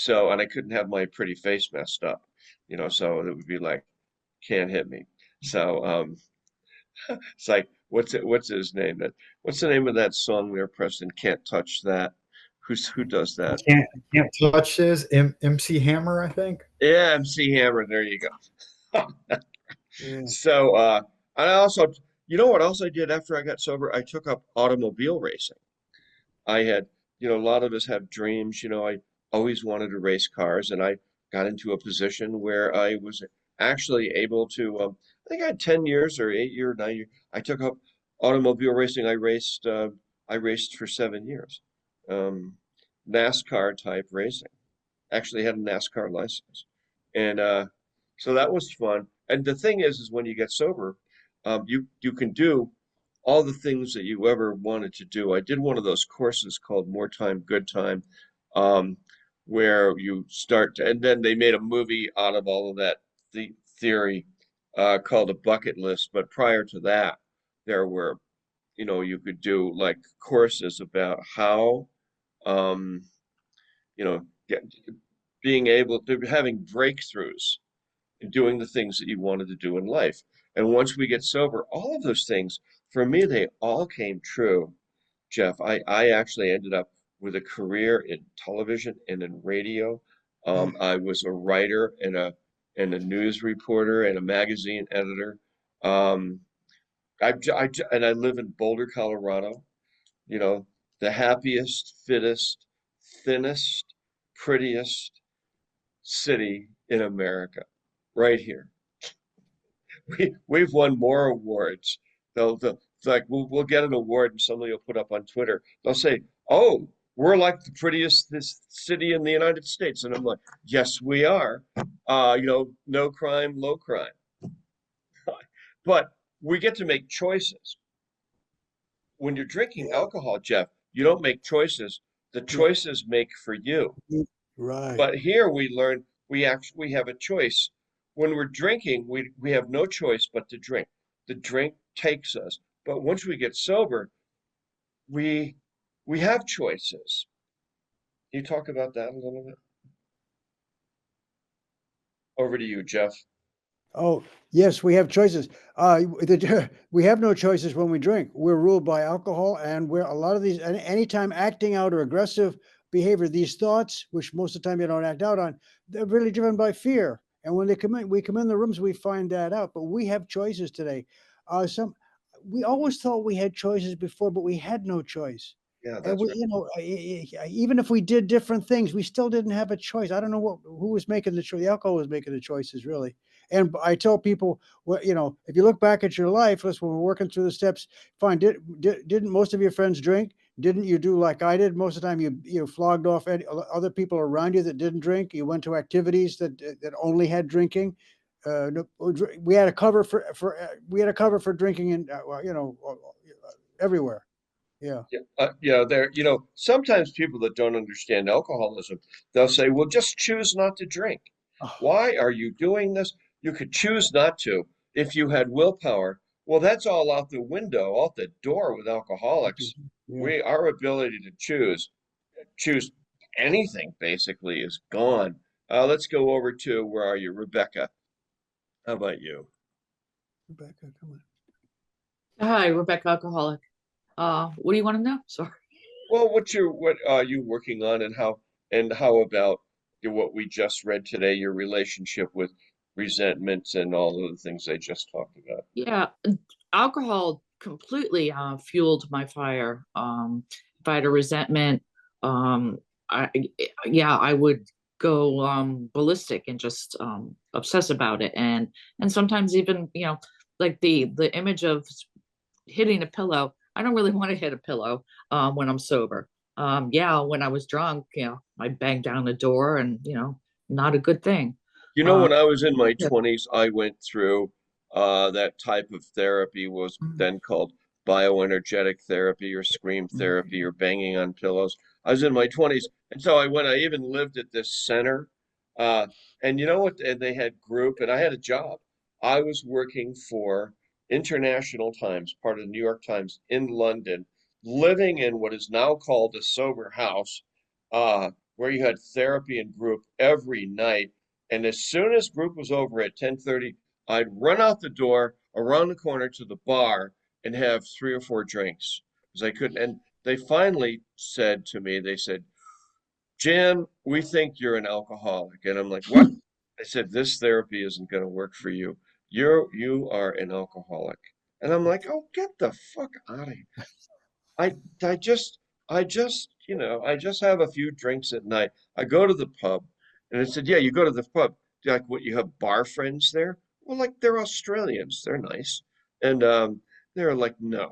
and I couldn't have my pretty face messed up, so it would be like, can't hit me. So it's like, what's his name? What's the name of that song there, Preston? Can't touch that. Who does that?
Can't touch this. MC Hammer, I think.
Yeah, MC Hammer. There you go.
Yeah.
So and I also, what else I did after I got sober? I took up automobile racing. I had, a lot of us have dreams. I always wanted to race cars, and I got into a position where I was actually able to. I think I had 10 years or 8 years, 9 years. I took up automobile racing. I raced for 7 years, um, NASCAR type racing. Actually had a NASCAR license, and so that was fun. And the thing is when you get sober, you can do all the things that you ever wanted to do. I did one of those courses called More Time, Good Time, um, where you start to, and then they made a movie out of all of that theory called a bucket list. But prior to that, there were, you could do like courses about how, um, you know, get, being able to having breakthroughs and doing the things that you wanted to do in life. And once we get sober, all of those things, for me, they all came true, Jeff. I actually ended up with a career in television and in radio. I was a writer and a news reporter and a magazine editor. Um, and I live in Boulder, Colorado. You know, the happiest, fittest, thinnest, prettiest city in America, right here. We've won more awards. Like we'll get an award and somebody will put up on Twitter. They'll say, "Oh, we're like the prettiest this city in the United States," and I'm like, "Yes, we are." No crime, low crime. But we get to make choices. When you're drinking alcohol, Jeff, you don't make choices. The choices make for you.
Right.
But here we learn we have a choice. When we're drinking, we have no choice but to drink. The drink takes us. But once we get sober, we we have choices. Can you talk about that a little bit? Over to you, Jeff.
Oh, yes, we have choices. We have no choices when we drink. We're ruled by alcohol, and we're a lot of these, anytime acting out or aggressive behavior, these thoughts, which most of the time you don't act out on, they're really driven by fear. And when we come in the rooms, we find that out. But we have choices today. We always thought we had choices before, but we had no choice.
Yeah,
And
that's
we,
right.
even if we did different things, we still didn't have a choice. I don't know who was making the choice. The alcohol was making the choices, really. And I tell people, if you look back at your life, listen, when we're working through the steps, fine. Didn't most of your friends drink? Didn't you do like I did? Most of the time, you flogged off other people around you that didn't drink. You went to activities that only had drinking. We had a cover for drinking, and everywhere. Yeah.
Sometimes people that don't understand alcoholism, they'll say, well, just choose not to drink. Why are you doing this? You could choose not to if you had willpower. Well, that's all out the window, out the door with alcoholics.
Yeah.
Our ability to choose anything basically is gone. Let's go over to, where are you, Rebecca? How about you?
Rebecca, come on.
Hi, Rebecca, alcoholic. What do you want to know? Sorry.
Well, what are you working on, and how about what we just read today, your relationship with resentments and all of the things I just talked about?
Yeah, alcohol completely fueled my fire. If I had a resentment, I yeah, I would go ballistic and just obsess about it, and sometimes even like the image of hitting a pillow. I don't really want to hit a pillow when I'm sober. Yeah, when I was drunk, I banged down the door, and not a good thing.
When I was in my
Yeah.
20s, I went through that type of therapy was then called bioenergetic therapy or scream therapy or banging on pillows. I was in my 20s, and so I even lived at this center. Uh, and you know what? And they had group, and I had a job. I was working for International Times, part of the New York Times in London, living in what is now called a sober house, where you had therapy and group every night. And as soon as group was over at 10:30, I'd run out the door around the corner to the bar and have 3 or 4 drinks because I couldn't. And they finally said to me, they said, Jann, we think you're an alcoholic. And I'm like, what? They said, this therapy isn't going to work for you. You are an alcoholic. And I'm like, oh, get the fuck out of here. I I just I just have a few drinks at night. I go to the pub, and I said, "Yeah, you go to the pub. Like, what? You have bar friends there? Well, like they're Australians. They're nice." And they're like, "No,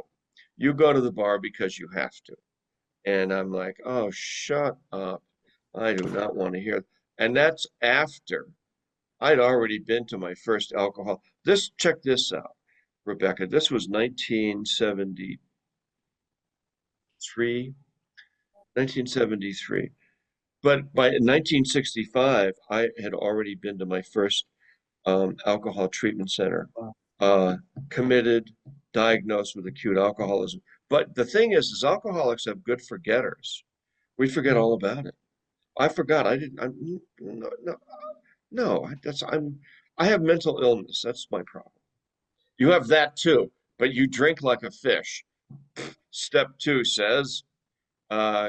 you go to the bar because you have to." And I'm like, "Oh, shut up! I do not want to hear." And that's after I'd already been to my first alcohol. Check this out, Rebecca. This was 1973. But by 1965, I had already been to my first alcohol treatment center, committed, diagnosed with acute alcoholism. But the thing is alcoholics have good forgetters. We forget all about it. I forgot. I didn't. No, no, no. I have mental illness. That's my problem. You have that too, but you drink like a fish. Step 2 says,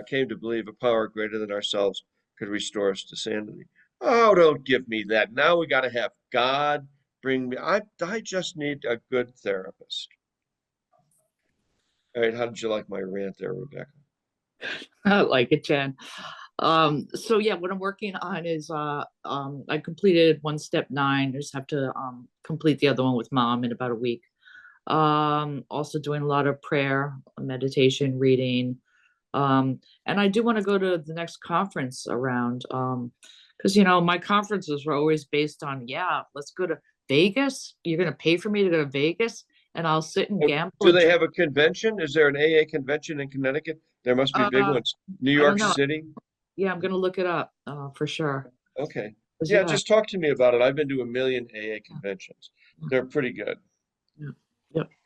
came to believe a power greater than ourselves could restore us to sanity. Oh, don't give me that. Now we got to have God bring me. I just need a good therapist. All right, how did you like my rant there, Rebecca?
I like it, Jen. So yeah, what I'm working on is I completed one step 9. I just have to complete the other one with mom in about a week. Also doing a lot of prayer, meditation, reading. And I do want to go to the next conference around because my conferences were always based on, yeah, let's go to Vegas. You're gonna pay for me to go to Vegas and I'll sit and gamble.
Do they have a convention? Is there an AA convention in Connecticut? There must be big ones. New
I don't
York
know.
City?
Yeah, I'm gonna look it up for sure.
Okay.
'Cause,
Yeah, just talk to me about it. I've been to a million AA conventions. They're pretty good.
Yep.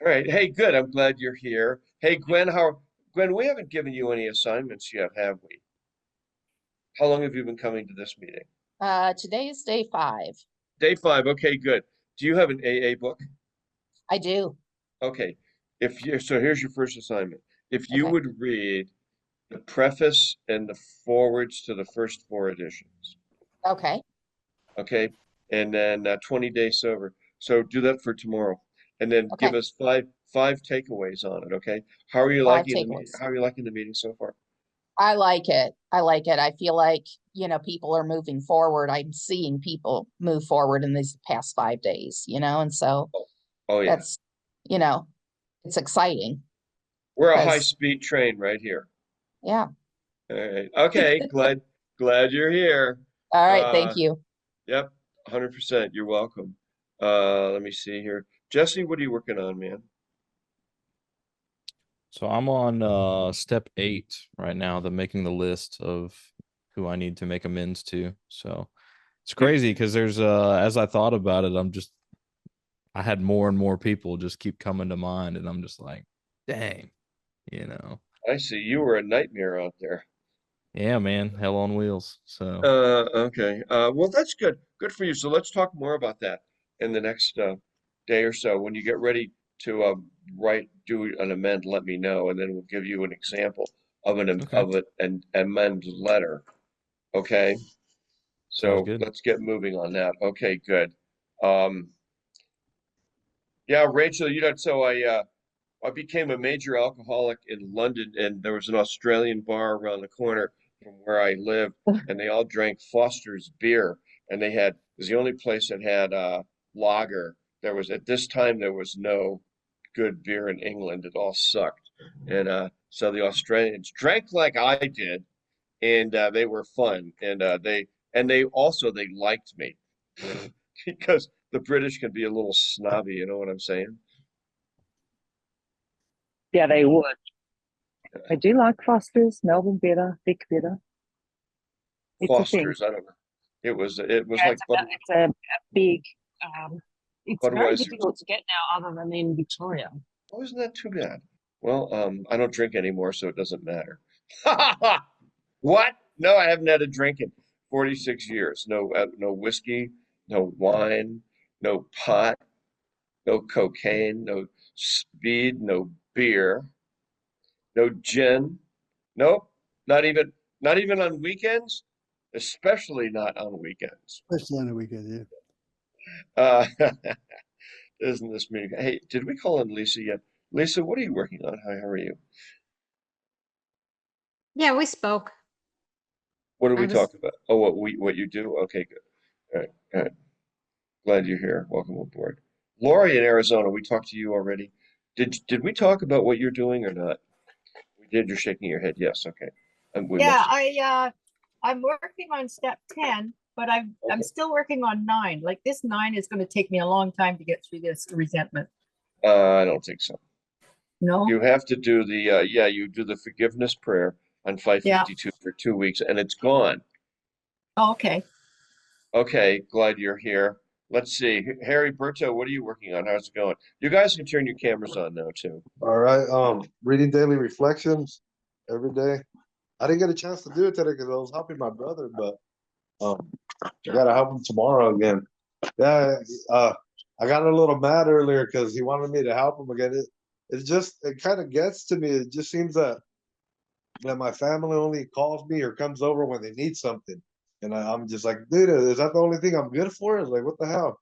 All right. Hey, good. I'm glad you're here. Hey, Gwen, Gwen, we haven't given you any assignments yet, have we? How long have you been coming to this meeting?
Today is day 5.
Day 5. Okay, good. Do you have an AA book?
I do.
Okay. So here's your first assignment. If you
Okay.
would read the preface and the forwards to the first 4 editions.
Okay.
Okay. And then 20 days sober. So do that for tomorrow. And then give us five takeaways on it. Okay. How are you
5
liking
takeaways.
How are you liking the meeting so far?
I like it. I like it. I feel like, people are moving forward. I'm seeing people move forward in these past 5 days, and so
Oh yeah.
that's, it's exciting.
We're a
because-
high-speed train right here.
Yeah.
All right. Okay. Glad you're here.
All right. Thank you.
Yep. 100%. You're welcome. Let me see here. Jesse, what are you working on, man?
So I'm on step 8 right now, making the list of who I need to make amends to. So it's crazy because there's as I thought about it, I had more and more people just keep coming to mind, and I'm just like, dang,
I see. You were a nightmare out there.
Yeah, man, hell on wheels. So
Okay. Well, that's good. Good for you. So let's talk more about that in the next day or so when you get ready do an amend, let me know, and then we'll give you an example of
Okay.
an amend letter. Okay.
Sounds
So
good.
let's get moving on that. Okay, good. Um, yeah, Rachel, so I became a major alcoholic in London, and there was an Australian bar around the corner from where I lived, and they all drank Foster's beer, and it was the only place that had lager. At this time there was no good beer in England. It all sucked, and so the Australians drank like I did, and they were fun, and they liked me because the British can be a little snobby. You know what I'm saying?
Yeah, they would. I do like Foster's, Melbourne better, Vic better. It's a thing.
Foster's, I don't know. It was
Yeah,
like
it's a big. It's very
Budweiser's.
difficult to get now, other than in Victoria.
Oh, isn't that too bad? Well, I don't drink anymore, so it doesn't matter. What? No, I haven't had a drink in 46 years. No whiskey, no wine, no pot, no cocaine, no speed, no beer, no gin. Nope, not even on weekends, especially not on weekends.
Especially on the weekend, yeah.
Uh, isn't this meeting? Hey, did we call in Lisa yet? Lisa, what are you working on? How are you?
Yeah, we spoke.
What did
I
we
was
talk about? Oh, what you do? Okay, good. All right, all right. Glad you're here. Welcome aboard. Lori in Arizona, we talked to you already. Did we talk about what you're doing or not? We did. You're shaking your head. Yes. Okay. And we
Yeah,
must.
I'm working on step 10, but I'm still working on 9. Like this 9 is going to take me a long time to get through this resentment.
I don't think so.
No?
You have to do you do the forgiveness prayer on
Yeah.
552 for 2 weeks, and it's gone.
Oh, okay.
Okay, glad you're here. Let's see. Harry Berto, what are you working on? How's it going? You guys can turn your cameras on now too.
All right. Reading daily reflections every day. I didn't get a chance to do it today because I was helping my brother, but I gotta help him tomorrow again. Yeah, I got a little mad earlier because he wanted me to help him again. It kind of gets to me. It just seems that my family only calls me or comes over when they need something, and I'm just like, dude, is that the only thing I'm good for? It's like, what the hell?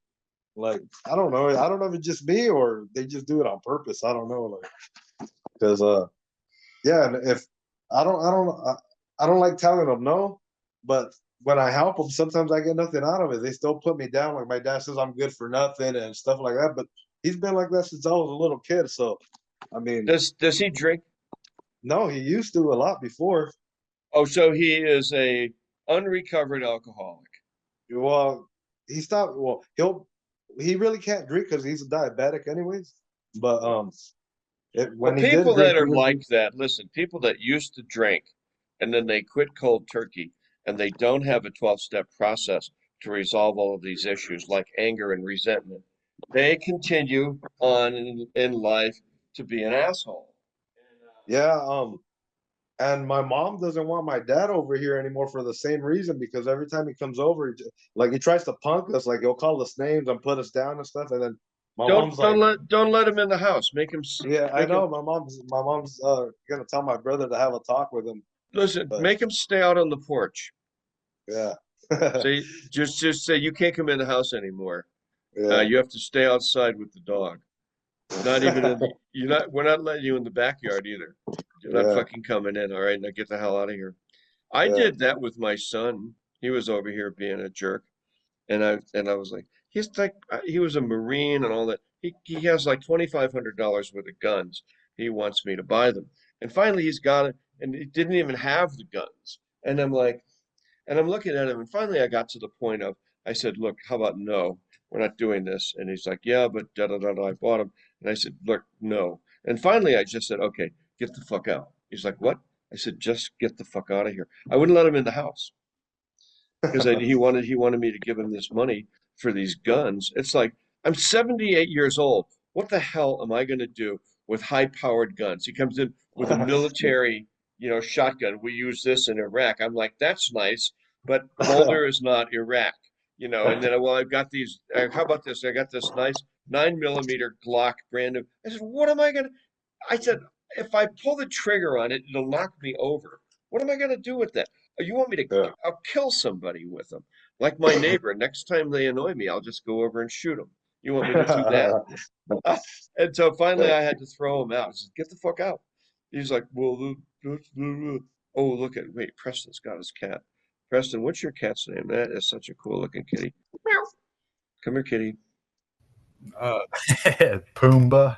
Like, I don't know. I don't know if it's just me or they just do it on purpose. I don't know. Like, because yeah, and if I don't like telling them no, but when I help them, sometimes I get nothing out of it. They still put me down. Like my dad says, I'm good for nothing and stuff like that. But he's been like that since I was a little kid. So, I mean,
Does he drink?
no, he used to a lot before.
Oh, so he is a unrecovered alcoholic.
Well, he stopped. Well, he really can't drink because he's a diabetic, anyways. But when he did
People
drink,
that are like that, listen, people that used to drink and then they quit cold turkey and they don't have a 12-step process to resolve all of these issues like anger and resentment, they continue on in life to be an asshole.
yeah, and my mom doesn't want my dad over here anymore for the same reason because every time he comes over, he tries to punk us, like he'll call us names and put us down and stuff, and then my mom's like,
Don't let him in the house. Make him.
yeah, I
Make
know.
him,
My mom's gonna tell my brother to have a talk with him.
listen.
But
Make him stay out on the porch.
yeah,
Say just say you can't come in the house anymore.
yeah.
You have to stay outside with the dog. Not even in the, we're not letting you in the backyard either. You're not
Yeah.
fucking coming in. All right, now get the hell out of here. I
Yeah.
did that with my son. He was over here being a jerk, and I was like, he was a Marine and all that. He has like $2,500 worth of guns. He wants me to buy them, and finally he's got it, and he didn't even have the guns. And I'm like, and I'm looking at him, and finally I got to the point of, I said, look, how about no? We're not doing this. And he's like, yeah, but da da da da. I bought him, and I said, look, no. And finally I just said, okay, get the fuck out. He's like, what? I said, just get the fuck out of here. I wouldn't let him in the house because he wanted me to give him this money for these guns. It's like, I'm 78 years old. What the hell am I going to do with high-powered guns? He comes in with a military, shotgun. We use this in Iraq. I'm like, that's nice, but Boulder is not Iraq, And then, well, I've got these. How about this? I got this nice 9mm Glock, brand new. I said, what am I gonna? I said, if I pull the trigger on it, it'll knock me over. What am I gonna do with that? You want me to?
Yeah.
I'll kill somebody with them. Like my neighbor. Next time they annoy me, I'll just go over and shoot them. You want me to do that? And so finally, I had to throw him out. I said, get the fuck out. He's like, well, oh, look at, wait, Preston's got his cat. Preston, what's your cat's name? That is such a cool looking kitty. Meow. Come here, kitty.
Pumbaa.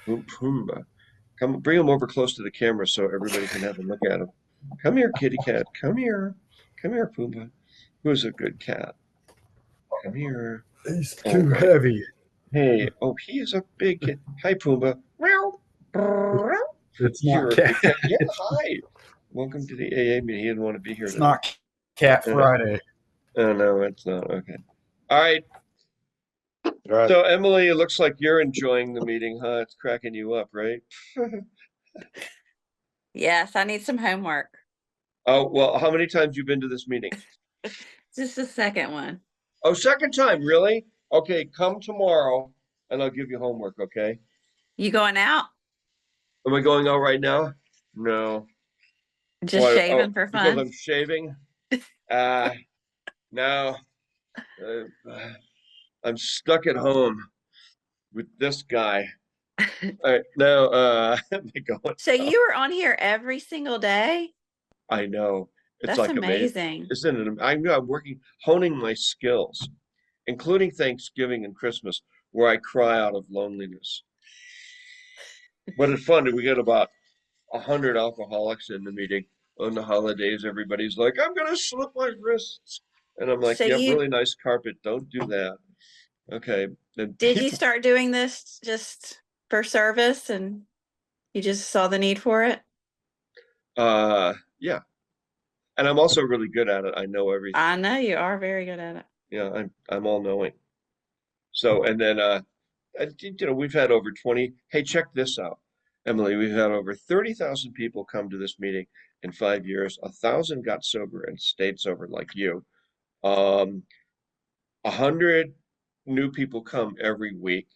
Pumbaa. Come, bring him over close to the camera so everybody can have a look at him. Come here, kitty cat. Come here. Come here, Pumbaa. Who's a good cat? Come here.
He's too heavy.
Hey, oh, he is a big kid. Hi, Pumbaa. Meow.
It's
You're
not
a big
cat.
cat. Yeah, hi. Welcome to the AA meeting. He didn't want to be here
It's
today.
not Cat Friday.
Oh, no, it's not. Okay. All right. So, Emily, it looks like you're enjoying the meeting, huh? It's cracking you up, right?
Yes, I need some homework.
Oh, well, how many times you been to this meeting?
Just the second one.
Oh, second time, really? Okay, come tomorrow and I'll give you homework, okay?
You going out?
Am I going out right now? No.
Just
Why?
shaving
Oh,
for
because
fun?
I'm shaving? No. I'm stuck at home with this guy. All right, now, am I going
So
out?
you were on here every single day?
I know. It's
That's
like
amazing.
Isn't it? I'm working, honing my skills, including Thanksgiving and Christmas, where I cry out of loneliness. But it's fun. We get about 100 alcoholics in the meeting on the holidays. Everybody's like, I'm gonna slip my wrists, and I'm like,
So
yep,
you
really nice carpet. Don't do that. Okay. And
did you
people,
start doing this just for service and you just saw the need for it?
yeah. And I'm also really good at it. I know everything.
I know you are very good at it.
Yeah, I'm all knowing. So, and then we've had over 20. Hey, check this out, Emily. We've had over 30,000 people come to this meeting in 5 years. 1,000 got sober and stayed sober, like you. 100 new people come every week.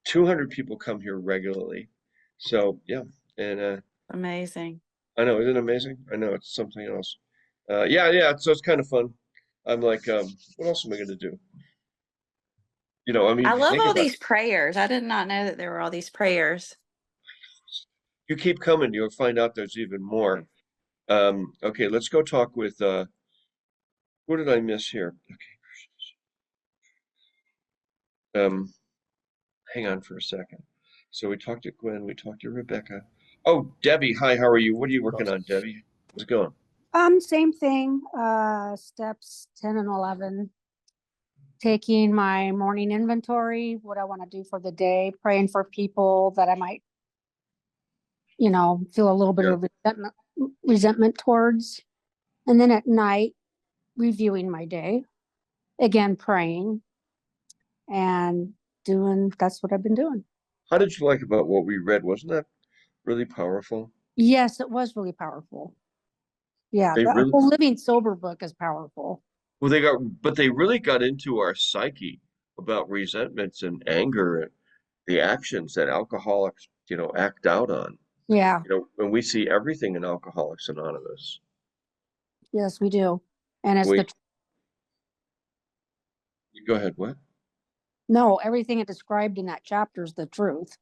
200 people come here regularly. So yeah, and
Amazing.
I know, isn't it amazing? I know it's something else. Yeah. So it's kind of fun. I'm like, what else am I going to do? You know, I mean,
I
if you
love
think
all
about it,
these prayers. I did not know that there were all these prayers.
you keep coming, you'll find out there's even more. Okay, let's go talk with who did I miss here? Okay. Hang on for a second. So we talked to Gwen, we talked to Rebecca. Oh, Debbie, hi, how are you? What are you working on, Debbie? How's it going?
Same thing, steps 10 and 11. Taking my morning inventory, what I want to do for the day, praying for people that I might, feel a little bit of resentment towards. And then at night, reviewing my day, again, praying and that's what I've been doing.
How did you like about what we read? Wasn't that really powerful?
Yes, it was really powerful. Yeah,
They
the
really,
whole Living Sober book is powerful.
well, they really got into our psyche about resentments and anger and the actions that alcoholics, act out on.
Yeah,
When we see everything in Alcoholics Anonymous.
yes, we do. And it's
Wait, go ahead, what?
no, everything it described in that chapter is the truth.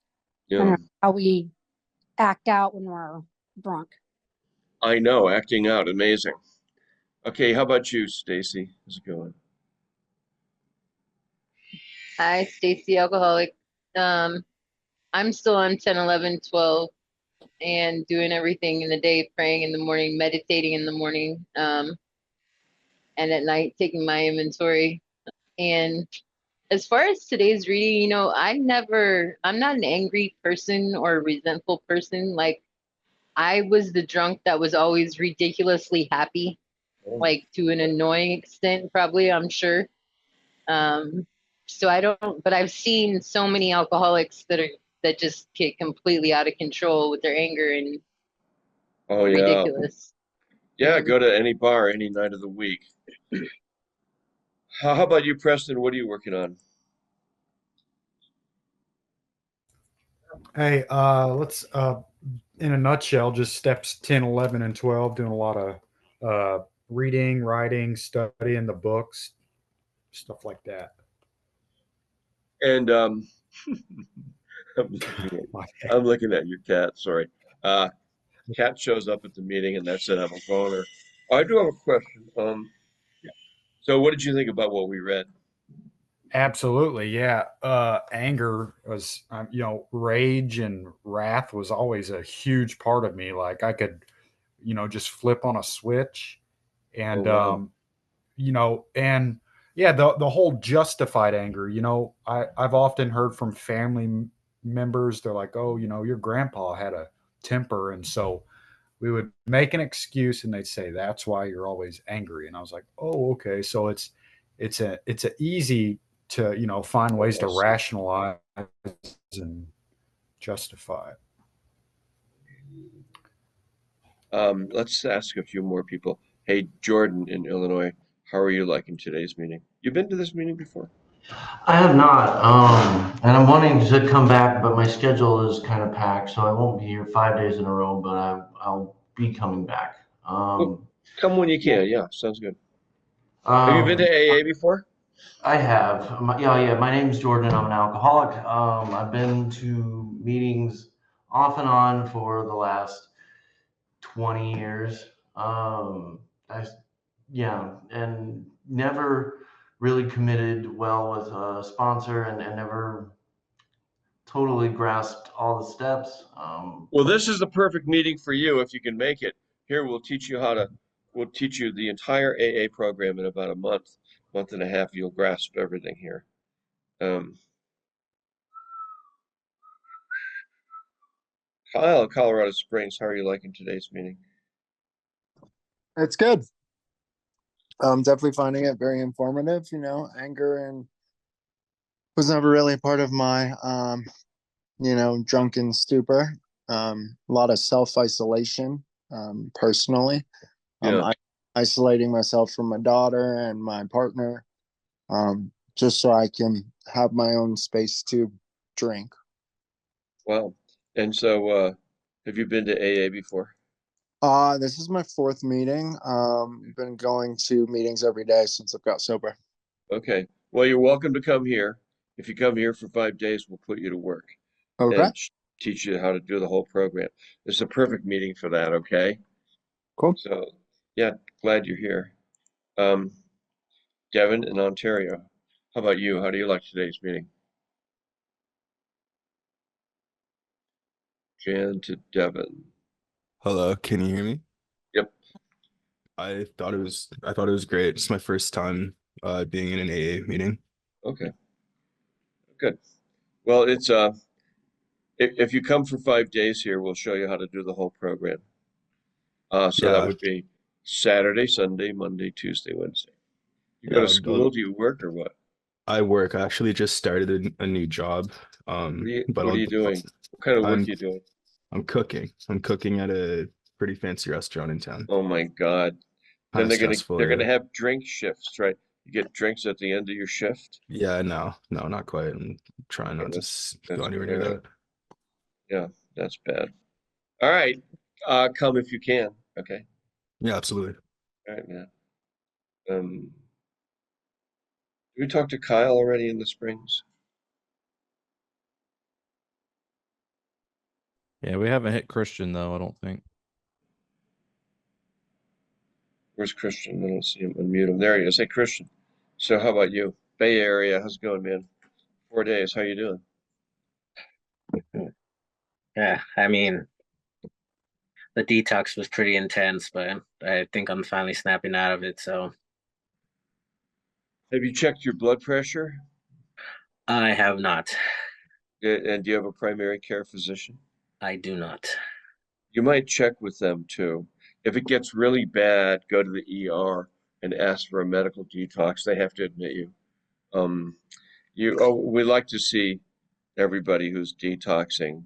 Yeah,
And how we act out when we're drunk.
I know, acting out, amazing. Okay, how about you, Stacy? How's it going?
Hi, Stacy, alcoholic. I'm still on 10, 11, 12 and doing everything in the day, praying in the morning, meditating in the morning, and at night taking my inventory. And as far as today's reading, I'm not an angry person or a resentful person. Like, I was the drunk that was always ridiculously happy, like to an annoying extent, probably, I'm sure. So but I've seen so many alcoholics that just get completely out of control with their anger and
Oh, yeah.
ridiculous.
Yeah, go to any bar any night of the week. How about you, Preston? What are you working on?
Hey, let's in a nutshell, just steps 10, 11, and 12, doing a lot of reading, writing, studying the books, stuff like that.
And I'm looking at your cat. Sorry. Cat shows up at the meeting, and that's it. I'm a phoner. I do have a question. So what did you think about what we read?
Absolutely, yeah. Anger was, rage and wrath was always a huge part of me. Like I could, just flip on a switch, and
Oh, wow.
and yeah, the whole justified anger. I've often heard from family members. They're like, "Oh, your grandpa had a temper," and so we would make an excuse, and they'd say, "That's why you're always angry." And I was like, "Oh, okay." So it's a easy to find ways
Oh, I
to
see.
rationalize and justify it.
Let's ask a few more people. Hey, Jordan in Illinois, how are you liking today's meeting? You've been to this meeting before?
I have not, and I'm wanting to come back, but my schedule is kind of packed, so I won't be here 5 days in a row, but I'll be coming back.
Well, come when you can. Yeah, sounds good. Have you been to
Um,
AA before?
I have. Yeah. My name's Jordan. I'm an alcoholic. I've been to meetings off and on for the last 20 years. I, yeah, and never really committed well with a sponsor and never totally grasped all the steps.
Well, this is the perfect meeting for you if you can make it. Here, we'll teach you the entire AA program in about a month and a half. You'll grasp everything here. Kyle, Colorado Springs, how are you liking today's meeting?
It's good. I'm definitely finding it very informative. Anger and was never really part of my, drunken stupor. A lot of self-isolation, personally.
Yeah.
Isolating myself from my daughter and my partner, just so I can have my own space to drink.
Wow. And so, have you been to AA before?
This is my fourth meeting. Been going to meetings every day since I've got sober.
Okay. Well, you're welcome to come here. If you come here for 5 days, we'll put you to work
Okay.
and teach you how to do the whole program. It's a perfect meeting for that, okay?
Cool.
So, yeah, glad you're here. Devin in Ontario, how about you? How do you like today's meeting? Jan to Devin.
Hello, can you hear me?
Yep.
I thought it was great. It's my first time being in an AA meeting.
Okay. Good. Well, it's if you come for 5 days here, we'll show you how to do the whole program. So that
Yeah,
would be Saturday, Sunday, Monday, Tuesday, Wednesday. You go
yeah.
to school? Do you work or what?
I work. I actually just started a new job. But
What are you doing? What kind of work are
I'm
you doing?
I'm cooking. I'm cooking at a pretty fancy restaurant in town.
Oh my God.
Kind
Then
of stressful,
they're
yeah.
gonna have drink shifts, right? You get drinks at the end of your shift.
Yeah, no, not quite. I'm trying
Okay,
not to go anywhere near that.
yeah, that's bad. All right. Come if you can. Okay.
Yeah, absolutely.
All right, man. Did we talk to Kyle already in the Springs?
Yeah, we haven't hit Christian though, I don't think.
Where's Christian? I don't see him. Unmute him. There he is. Hey, Christian. So how about you? Bay Area, how's it going, man? 4 days. How you doing?
Yeah, I mean, the detox was pretty intense, but I think I'm finally snapping out of it. So
Have you checked your blood pressure?
I have not.
And do you have a primary care physician?
I do not.
You might check with them too. If it gets really bad, go to the ER and ask for a medical detox. They have to admit you. We like to see everybody who's detoxing,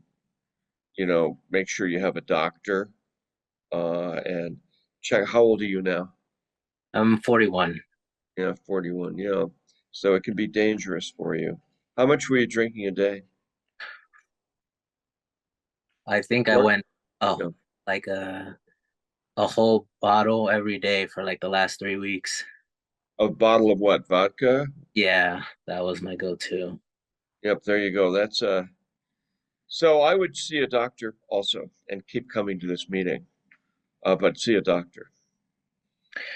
make sure you have a doctor, and check. How old are you now?
I'm 41.
Yeah, 41. Yeah. So it can be dangerous for you. How much were you drinking a day?
I think I
What?
went
No.
like a whole bottle every day for like the last 3 weeks.
A bottle of what? Vodka?
Yeah, that was my go-to.
Yep, there you go. That's so I would see a doctor also and keep coming to this meeting. But see a doctor.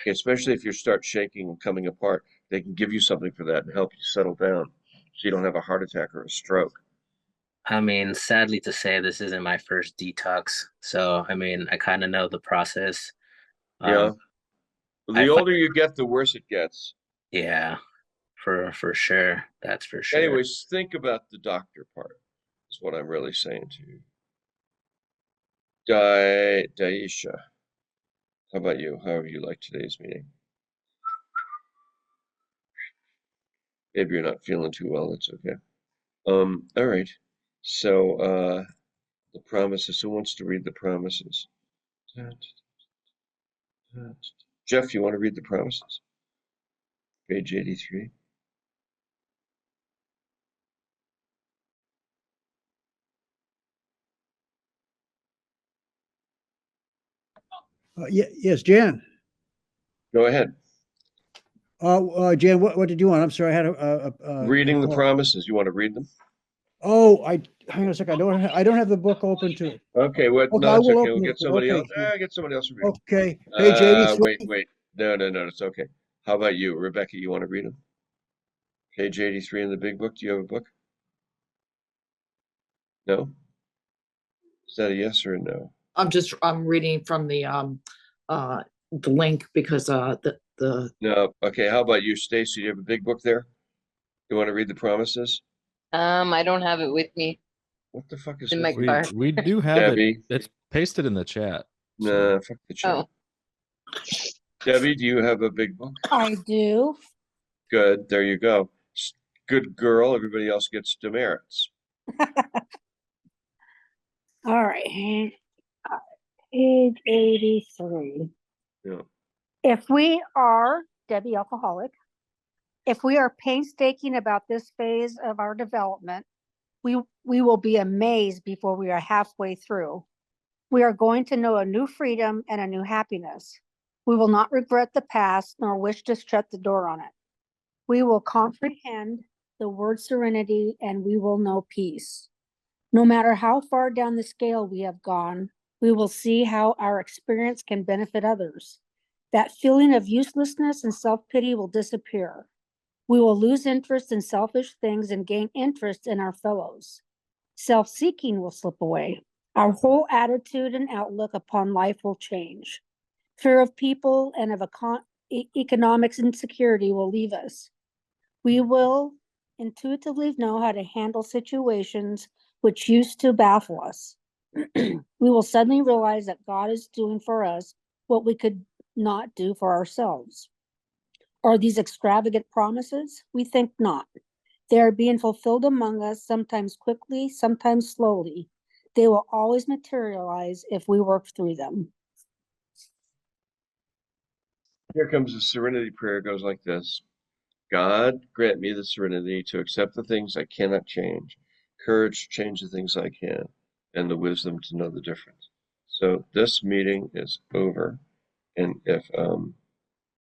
Especially if you start shaking and coming apart, they can give you something for that and help you settle down so you don't have a heart attack or a stroke.
I mean, sadly to say, this isn't my first detox. So, I mean, I kind of know the process.
Yeah. The older you get, the worse it gets.
Yeah, for sure. That's for sure.
Anyways, think about the doctor part, is what I'm really saying to you. Daisha, how about you? How have you liked today's meeting? Maybe you're not feeling too well, that's okay. All right. So the promises, who wants to read the promises? Jeff, you want to read the promises? Page 83.
Yes, Jan.
Go ahead.
Jan, what did you want? I'm sorry, I had
Reading the
call.
promises. You want to read them?
Oh, hang on a second. I don't have the book open to.
Okay, what?
Okay,
No,
I
it's
will
okay.
open
We'll
it.
get somebody else.
Okay.
Get somebody else to read.
Okay, page 83.
Wait. No, it's okay. How about you, Rebecca? You want to read them? Page 83 in the big book. Do you have a book? No? Is that a yes or a no?
I'm reading from the link because the
No. Okay, how about you, Stacy? Do you have a big book there? You want to read the promises?
I don't have it with me.
What the fuck is
in my
with
car.
We do have
Debbie?
it. It's pasted in the chat.
Nah, fuck the chat.
Oh,
Debbie, do you have a big book?
I do.
Good. There you go. Good girl. Everybody else gets demerits.
All right. Page 83.
Yeah.
If we are, Debbie Alcoholic, if we are painstaking about this phase of our development, we will be amazed before we are halfway through. We are going to know a new freedom and a new happiness. We will not regret the past nor wish to shut the door on it. We will comprehend the word serenity and we will know peace. No matter how far down the scale we have gone, we will see how our experience can benefit others. That feeling of uselessness and self-pity will disappear. We will lose interest in selfish things and gain interest in our fellows. Self-seeking will slip away. Our whole attitude and outlook upon life will change. Fear of people and of economic insecurity will leave us. We will intuitively know how to handle situations which used to baffle us. We will suddenly realize that God is doing for us what we could not do for ourselves. Are these extravagant promises? We think not. They are being fulfilled among us, sometimes quickly, sometimes slowly. They will always materialize if we work through them.
Here comes the serenity prayer. It goes like this. God, grant me the serenity to accept the things I cannot change, courage to change the things I can, and the wisdom to know the difference. So this meeting is over. And if